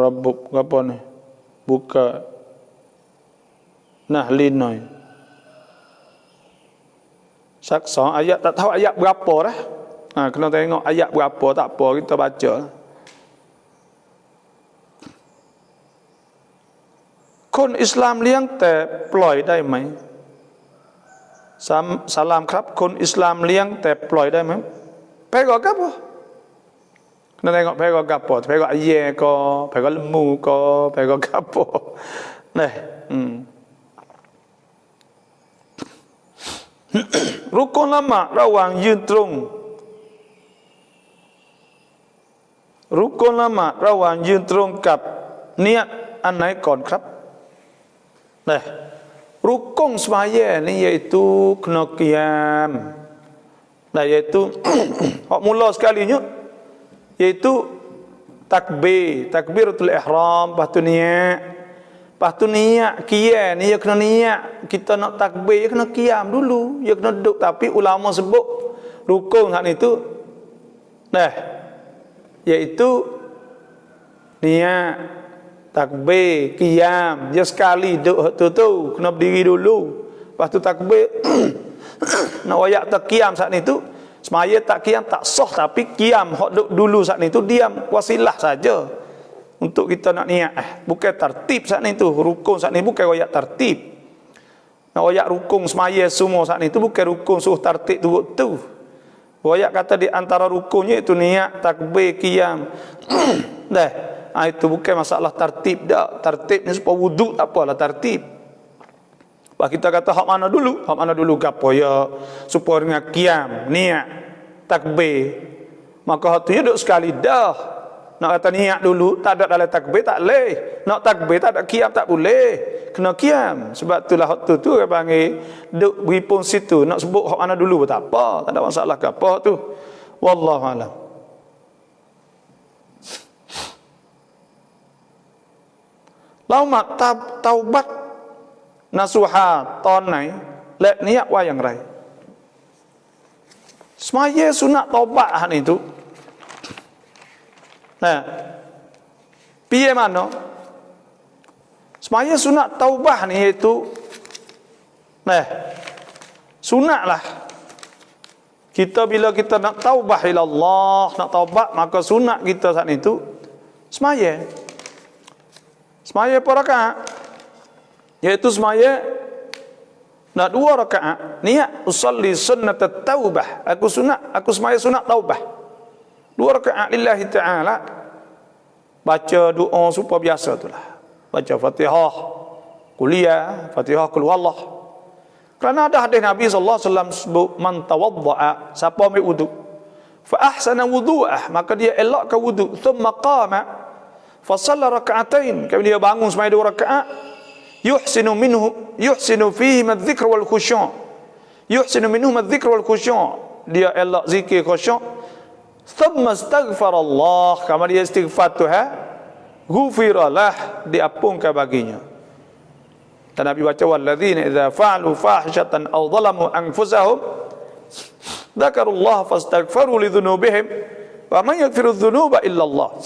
ระบบก็ปนbuka Nahliหน่อย สัก2 ayat, tak tahu ayat berapa dah. Kena tengok ayat berapa, tak apa kita baca.คนอิสลามเลี้ยงแต่ปล่อยได้ไหมสลามครับคนอิสลามเลี้ยงแต่ปล่อยได้ไหมPegok apa? Kena tengok pegok apa. Pegok ayah ke, pegok lembu ke, pegok apa. Nah, Rukun lama ระหว่างยืนตรง Rukun lama ระหว่างยืนตรงกับเนียดอันไหนก่อนครับ Nah, rukun sembahyang ni iaitu kena qiyam. Nah, iaitu hak mula sekalinya iaitu takbiratul ihram, lepas tu niat qiyam ni dia kena niat kita nak takbir, dia kena qiyam dulu, dia kena duduk. Tapi ulama sebut rukun hak ni tu, nah, iaitu niat takbir, qiyam, dia sekali duduk tu kena berdiri dulu, lepas tu takbir nak wayak terkiam saat itu, semaya tak kiam tak sah, tapi kiam hok dulu saat itu diam wasilah saja untuk kita nak niat. Bukan tertib saat itu, rukun saat ini bukan wayak tertib. Nak wayak rukun semaya semua saat itu bukan rukun suruh tertib tu. Wayak kata di antara rukunnya itu niat, takbir, kiam. Dah, itu bukan masalah tertib dah. Tertib ni supaya wuduk tak apalah tertib. Pak kita kata hak mana dulu? Hak mana dulu gapo ya supaya dengan kiam, niat, takbir. Maka hak tu ya duk sekali dah. Nak kata niat dulu, tak ada dalam takbir tak boleh. Nak takbir tak ada kiam tak boleh. Kena kiam. Sebab itulah hak tu orang panggil duk beripun situ. Nak sebut hak mana dulu pun tak apa. Tak ada masalah ke apa tu. Wallahu alam. Laumat taubat nasuha tonai lek niat wayang rai. Semaya sunat taubat han itu. Nah, piye mano? Semaya sunat taubat ni itu, nah, sunatlah. Kita bila kita nak taubah ila Allah, nak taubat, maka sunat kita saat itu semaya. Semaya apa rakaat? Yaitu semaya nak 2 rakaat, niat usolli sunnat taubah. Aku semaya sunat taubah. 2 rakaat lillahi ta'ala. Baca doa supaya biasa itulah. Baca Fatihah, kuliah, Fatihah qul huwallah. Kerana ada hadis Nabi sallallahu alaihi wasallam sebut man tawaddaa, siapa ambil wuduk, fa ahsana wudu'ah, maka dia elokkan wuduk, thumma qama fa shalla raka'atain, kemudian dia bangun semaya 2 rakaat, yuhsinu fihi madzikr wal khusyu'. Yuhsinu minhu madzikr wal khusyu'. Dia elok zikir khusyuk. Thumma astaghfarallah, kemudian dia istighfar Tuhan, ghufiralah, diampunkan baginya. Dan Nabi baca walladzina idza fa'alu fahishatan aw zalamu anfusahum dzakarullaha fastaghfaru lidzunubihim wa man yaghfiru dzunuba illa Allah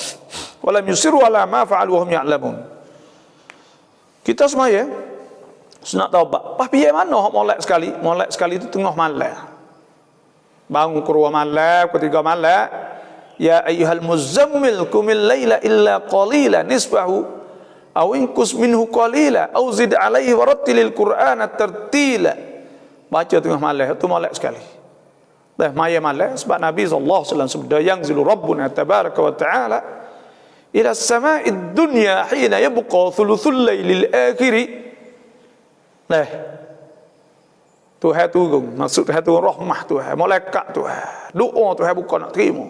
wa lam yusiru ala ma fa'alu wa hum ya'lamun. Kita semaya sunat taubat. Pas piye mana hak molek sekali? Molek sekali itu tengah malam. Bangun kurwa malam, ketiga malam. Ya ayyuhal muzammil qumil laila illa qalila nisbahu aw inqus minhu qalila aw zid alaihi warattilil qur'ana tartila. Baca tengah malam itu molek sekali. Dah maya malam sebab Nabi sallallahu alaihi wasallam sabda yang zilu rabbuna tabaraka wa taala ila sama'id dunya hina yabqa thuluthul lailil akhiri. Nah, Tuhan turun, maksud Tuhan turun rahmah Tuhan, malaikat Tuhan, doa Tuhan bukan nak terima.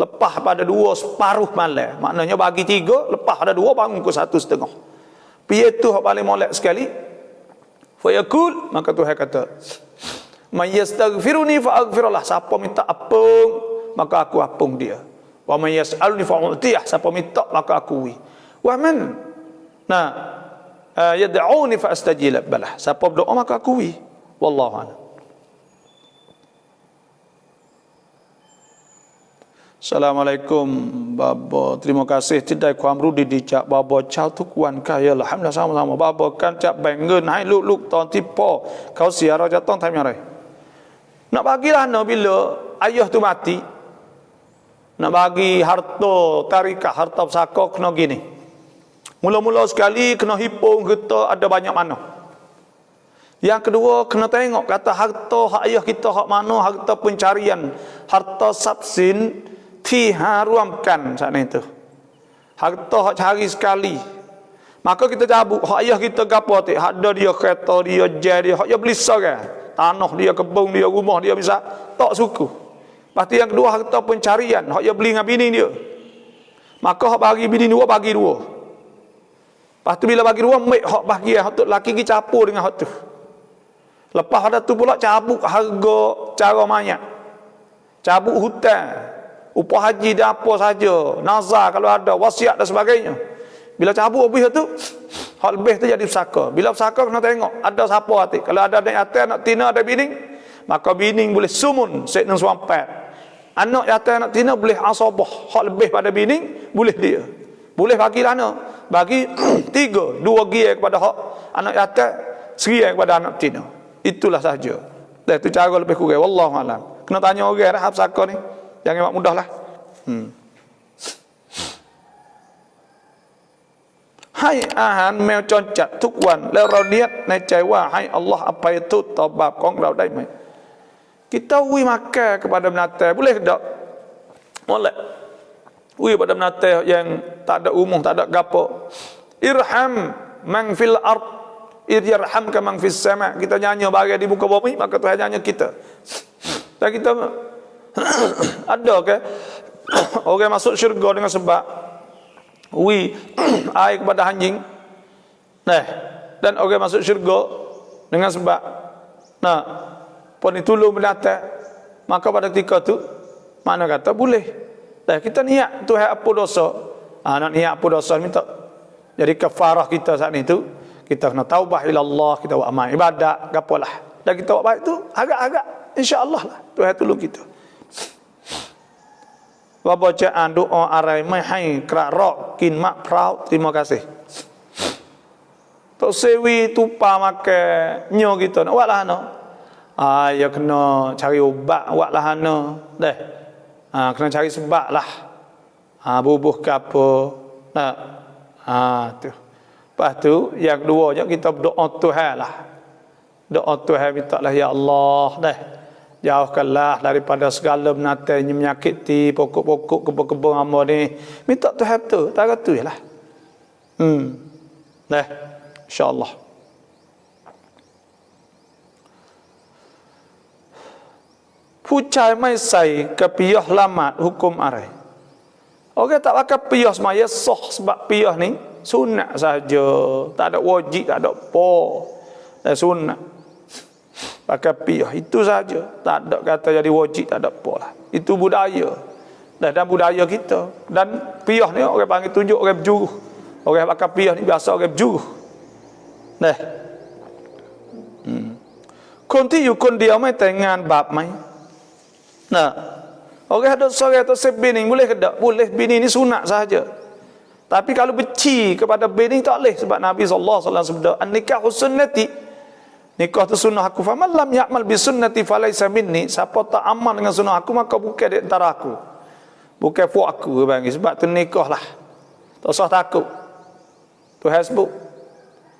Lepas pada 2 separuh malam, maknanya bagi 3, lepas pada 2 bangun ke 1/2. Piye tu hak paling molek sekali? Fa yaqul, maka Tuhan kata, may yastaghfiruni fa aghfirullah, siapa minta ampun maka aku ampun dia. Wa may yas'aluni fa u'tiyah, siapa minta maka aku beri. Wa man yad'uni fa astajib lah, siapa berdoa maka aku beri. Wallahu a'lam. Assalamualaikum babo, terima kasih tidak ความรู้ดีๆจากบาบอชาวทุกวันค่ะya alhamdulillah sama-sama บาบอการจะแบ่งเงินให้ลูกๆตอนที่พ่อเขาเสียเราจะต้องทำอย่างไร nak bagilah no bila ayah tu mati, nak bagi harta tarikah, harta pusaka kena gini. Mula-mula sekali kena hitung kita ada banyak mana. Yang kedua kena tengok kata harta hak ayah kita hak mana, harta pencarian, harta sabsin ti haramkan saat itu. Harta hak cari sekali. Maka kita cabut hak ayah kita gapo tik, hak ada dia kereta dia, jet dia, hak dia beli sekarang. Tanah dia, kebun dia, rumah dia bisa tak suku. Pasti yang kedua harta pencarian, hak dia beli dengan bini dia. Maka hak bagi bini 2 bagi 2. Lepas tu bila bagi 2 mek hak bagi hak tu laki kita campur dengan hak tu. Lepas ada tu pula cabut harga cara mayat, cabut hutang, upah haji dan apa saja, nazar kalau ada, wasiat dan sebagainya. Bila cabut habis tu, hak lebih tu jadi pusaka. Bila pusaka kena tengok ada siapa hati. Kalau ada anak yatim, anak tina, ada bining, maka bining boleh sumun set nang suampat. Anak yatim, anak tina boleh asabah. Hak lebih pada bining boleh dia. Boleh bagi lana, bagi 3, 2 gia kepada hak anak yatim, 1 kepada anak tina. Itulah sahaja. Dah tu cara lebih kurang. Wallahu alam. Kena tanya orang dah hafsaka ni. Jangan mak mudahlah. Hai อาหารแมวจรจัดทุกวันแล้วเราเนียดในใจว่าให้อัลลอฮ์อภัยโทษต่อบาปของเราได้ไหม Kita ui makan kepada binatang boleh tak? Boleh. Ui pada binatang yang tak ada umuh, tak ada gapo. Irham man fil ard irhamka man fis sama. Kita nyanyi bagi di muka bumi maka Tuhan nyanyi kita. Dan kita ada ke orang masuk syurga dengan sebab ui air kepada anjing. Nah, dan orang masuk syurga dengan sebab pun ditolong binatang, maka pada ketika tu mana kata boleh. Dah kita niat Tuhan apa dosa. Nak niat apa dosa minta. Jadi kafarah kita saat itu kita kena taubah ila Allah, kita buat amal ibadat, gapalah. Dan kita buat baik tu agak-agak insya-Allah lah Tuhan tolong kita. Bacaan doa arai mai hai kerak rok kin mak prau terima kasih. Tok sewi tupa makan nyo kita nak buatlah no. Ya kena cari ubat buatlah no. Dah. Kena cari sebab lah. Bubuh ke apa. Tu. Lepas tu yang kedua je kita berdoa Tuhan lah. Doa Tuhan minta lah ya Allah dah. Jauhkanlah daripada segala binatang yang menyakiti pokok-pokok kebun-kebun hamba ni. Minta Tuhan tu, tak kata je lah. Dah, insya-Allah. Pucai mai sai ke piyah lamat hukum arai. Orang tak pakai piyah semaya sah sebab piyah ni sunat saja. Tak ada wajib, tak ada apa. Dah sunat. Pakai piyah itu saja, tak ada kata jadi wajib, tak ada apa lah. Itu budaya dan budaya kita. Dan piyah ni orang panggil tunjuk orang berjuruh. Orang pakai piyah ni biasa orang berjuruh. Nah, konti yukun dia mai tengan bab mai. Nah, orang ada seorang atau sebini boleh ke tak? Boleh, bini ni sunat saja. Tapi kalau benci kepada bini tak boleh sebab Nabi sallallahu alaihi wasallam sebut an-nikahu sunnati. Nikah tu sunnah aku. Faman lam ya'mal bi sunnati falaysa minni. Siapa tak amal dengan sunnah aku maka bukan di antara aku. Bukan fuak aku bang. Sebab tu nikah lah. Tak usah takut. Tuhan sebut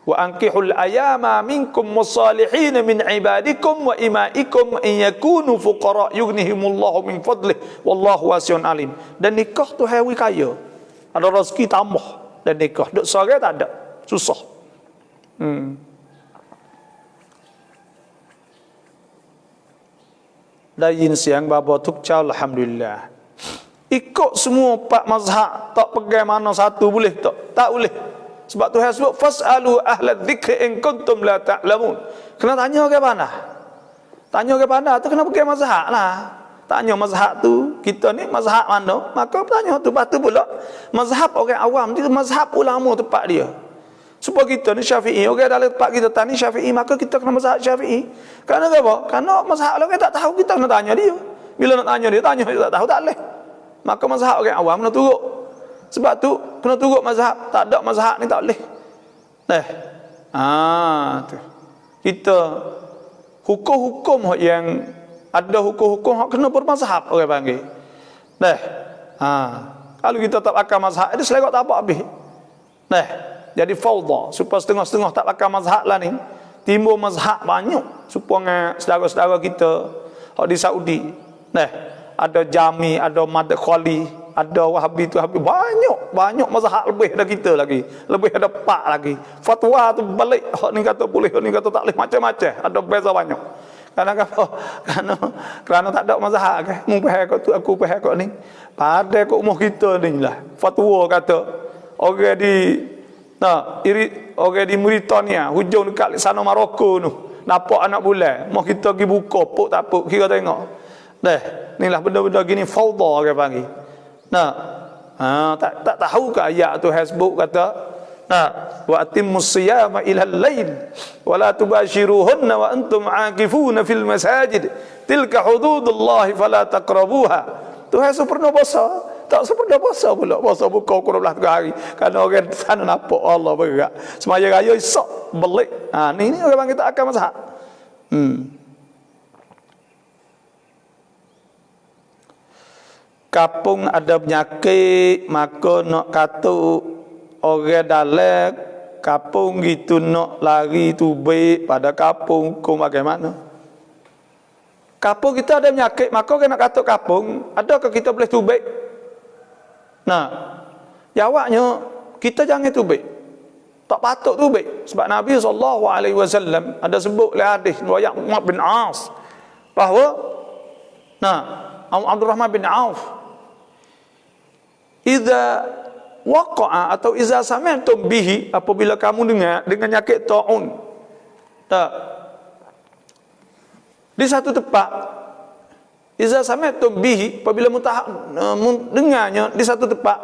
wa ankihul ayama minkum musalihin min ibadikum wa imaikum in yakunu fuqara yughnihimullahu min fadlih wallahu wasi'un alim. Dan nikah tu hawi kaya. Ada rezeki tambah dan nikah. Duk sore tak ada. Susah. Lain siang bapa tuk cau alhamdulillah. Ikut semua empat mazhab, tak pegang mana satu boleh tak? Tak boleh. Sebab Tuhan sebut fasalu ahla dzikri in kuntum la ta'lamun. Kena tanya ke mana? Tanya ke mana tu kena pegang mazhab lah. Tanya mazhab tu, kita ni mazhab mana? Maka tanya tu batu pula. Mazhab orang awam tu mazhab ulama tempat dia. Supaya kita ni Syafi'i, orang dalam tempat kita tani Syafi'i, maka kita kena mazhab Syafi'i. Kerana apa? Kerana mazhab orang tak tahu, kita kena tanya dia. Bila nak tanya dia dia tak tahu, tak boleh. Maka mazhab orang awam kena turut. Sebab tu kena turut mazhab, tak ada mazhab ni tak boleh. Tu. Kita hukum-hukum yang ada hukum-hukum hak kena bermazhab orang panggil. Kalau kita tak pakai mazhab, dia selera tak apa habis. Jadi fauda, supaya setengah-setengah tak pakai mazhab lah ni, timbul mazhab banyak supaya saudara-saudara kita di Saudi. Ada Jami, ada Madkhali, ada Wahabi tu habis banyak mazhab lebih dari kita lagi. Lebih ada pak lagi. Fatwa tu balik, hak ni kata boleh, hak ni kata tak boleh, macam-macam. Ada beza banyak. Kerana tak ada mazhab ke. Mu faham kau tu, aku faham kau ni. Pada kau umur kita ni lah. Fatwa kata orang di Mauritania, hujung dekat sana Maroko tu, nampak anak bulan, mau kita pergi buka, pok tak pok, kira tengok. Inilah benda-benda gini fauda orang panggil. Tak tahu ke ayat tu Facebook kata, wa atimmus siyama ila al-lail wa la tubashiruhunna wa antum aakifuna fil masajid tilka hududullahi fala taqrabuha. Tuhan sempurna puasa. Tak sempurna puasa pula. Puasa buka ukur 12 hari. Kerana orang sana nampak Allah bergerak. Semaya raya esok balik. Ni orang panggil tak akan mazhab. kapung ada penyakit, maka nak kata orang dalam kapung gitu nak lari tubik pada kapung, hukum bagaimana? Kapung kita ada penyakit, maka orang nak kata kapung, adakah kita boleh tubik? Nah, jawabnya kita jangan tubik. Tak patut tubik. Sebab Nabi SAW ada sebut oleh hadis riwayat Muhammad bin Auf bahawa Abdul Rahman bin Auf, idza waqa'a atau idza sami'tum bihi, apabila kamu dengar dengan nyakit ta'un di satu tempat, idza sami'tum bihi, apabila dengarnya di satu tempat,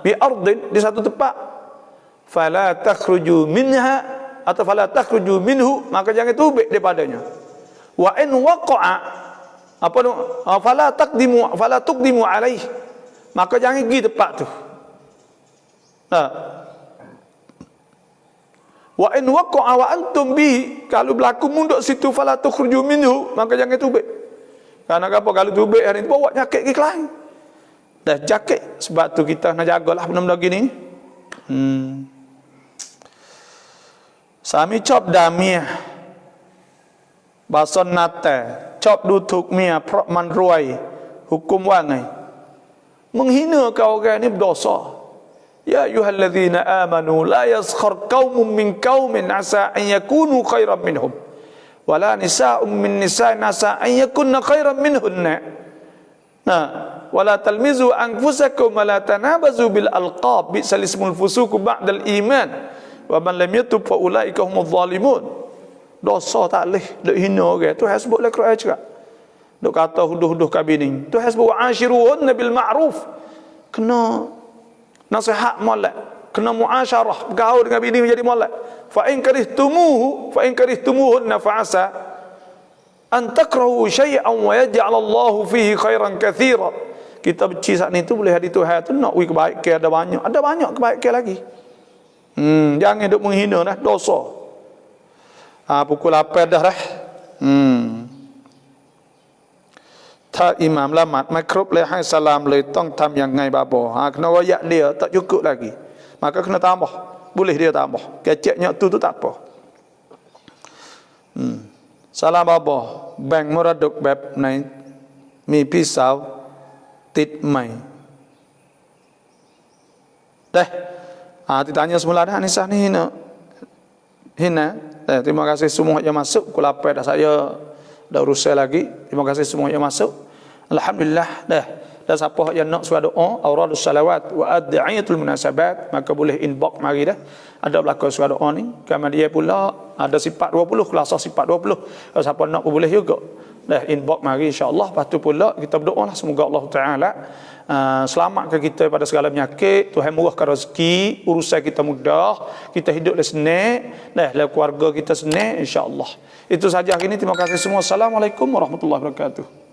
bi ardin, di satu tempat, fala takhruju minha atau fala takhruju minhu, maka jangan tubik daripadanya. Wa in waqa'a fala tuqdimu alaih, maka jangan pergi tempat tu. Wa in waqa'a wa antum bihi, kalau berlaku munduk situ, fala tukhruju minhu, maka jangan tubik. Karena apa? Kalau tubik hari ni bawa nyakit ke lain. Dah jakit. Sebab tu kita nak jagalah benda-benda gini. Sami chop damia bahasa nata chop dutuk mia prok man ruai, hukum wangai menghina kau orang ni berdosa. Ya ayyuhalladzina amanu la yaskhar qaumun min qaumin asa an yakunu khairan minhum wala nisa'un min nisa'in asa an yakunna khairan minhunna. Wala talmizu anfusakum wala tanabazu bil alqab bi'sal ismul fusuq ba'dal iman wa man lam yatub fa ulaika humudz zalimun. Dosa tak leh dok hina orang. Tu hasbuk lah Quran cakap. Dok kata huduh-huduh kabini. Tu hasbuk ashiruhun bil ma'ruf. Kena nasihat molek, kena muasyarah, bergaul dengan bini menjadi molek. Fa in karihtumuhunna fa asa an takrahu syai'an wa yaj'al Allahu fihi khairan katsira. Kita benci saat ni tu boleh hadi Tuhan tu nak kebaikan ada banyak kebaikan lagi. Jangan duk menghina dah, dosa. Pukul 8 dah dah.ถ้าอิหม่ามละหมาดไม่ครบเลยให้สลามเลยต้องทำยังไงบาบอ kena wayak dia tak cukup lagi, maka kena tambah. Boleh dia tambah, keceknya tu tak apa. Salam baba แบ่งมรดกแบบไหนมีพี่สาวติดใหม่ ditanya semula dah Anisah ni hina. Terima kasih semua yang masuk. Pukul 8 dah saya dah urusan lagi. Terima kasih semua yang masuk. Alhamdulillah dah siapa yang nak suara doa auradus salawat wa ad'iyatul munasabat, maka boleh inbox mari dah. Ada belakang suara doa ni. Kemudian pula ada sifat 20, kelas sifat 20. Kalau siapa nak pun boleh juga. Dah inbox mari insya-Allah. Lepas tu pula kita berdoalah semoga Allah Taala selamatkan kita pada segala penyakit, Tuhan murahkan rezeki, urusan kita mudah, kita hidup senang, dalam keluarga kita senang insya-Allah. Itu saja hari ini. Terima kasih semua. Assalamualaikum warahmatullahi wabarakatuh.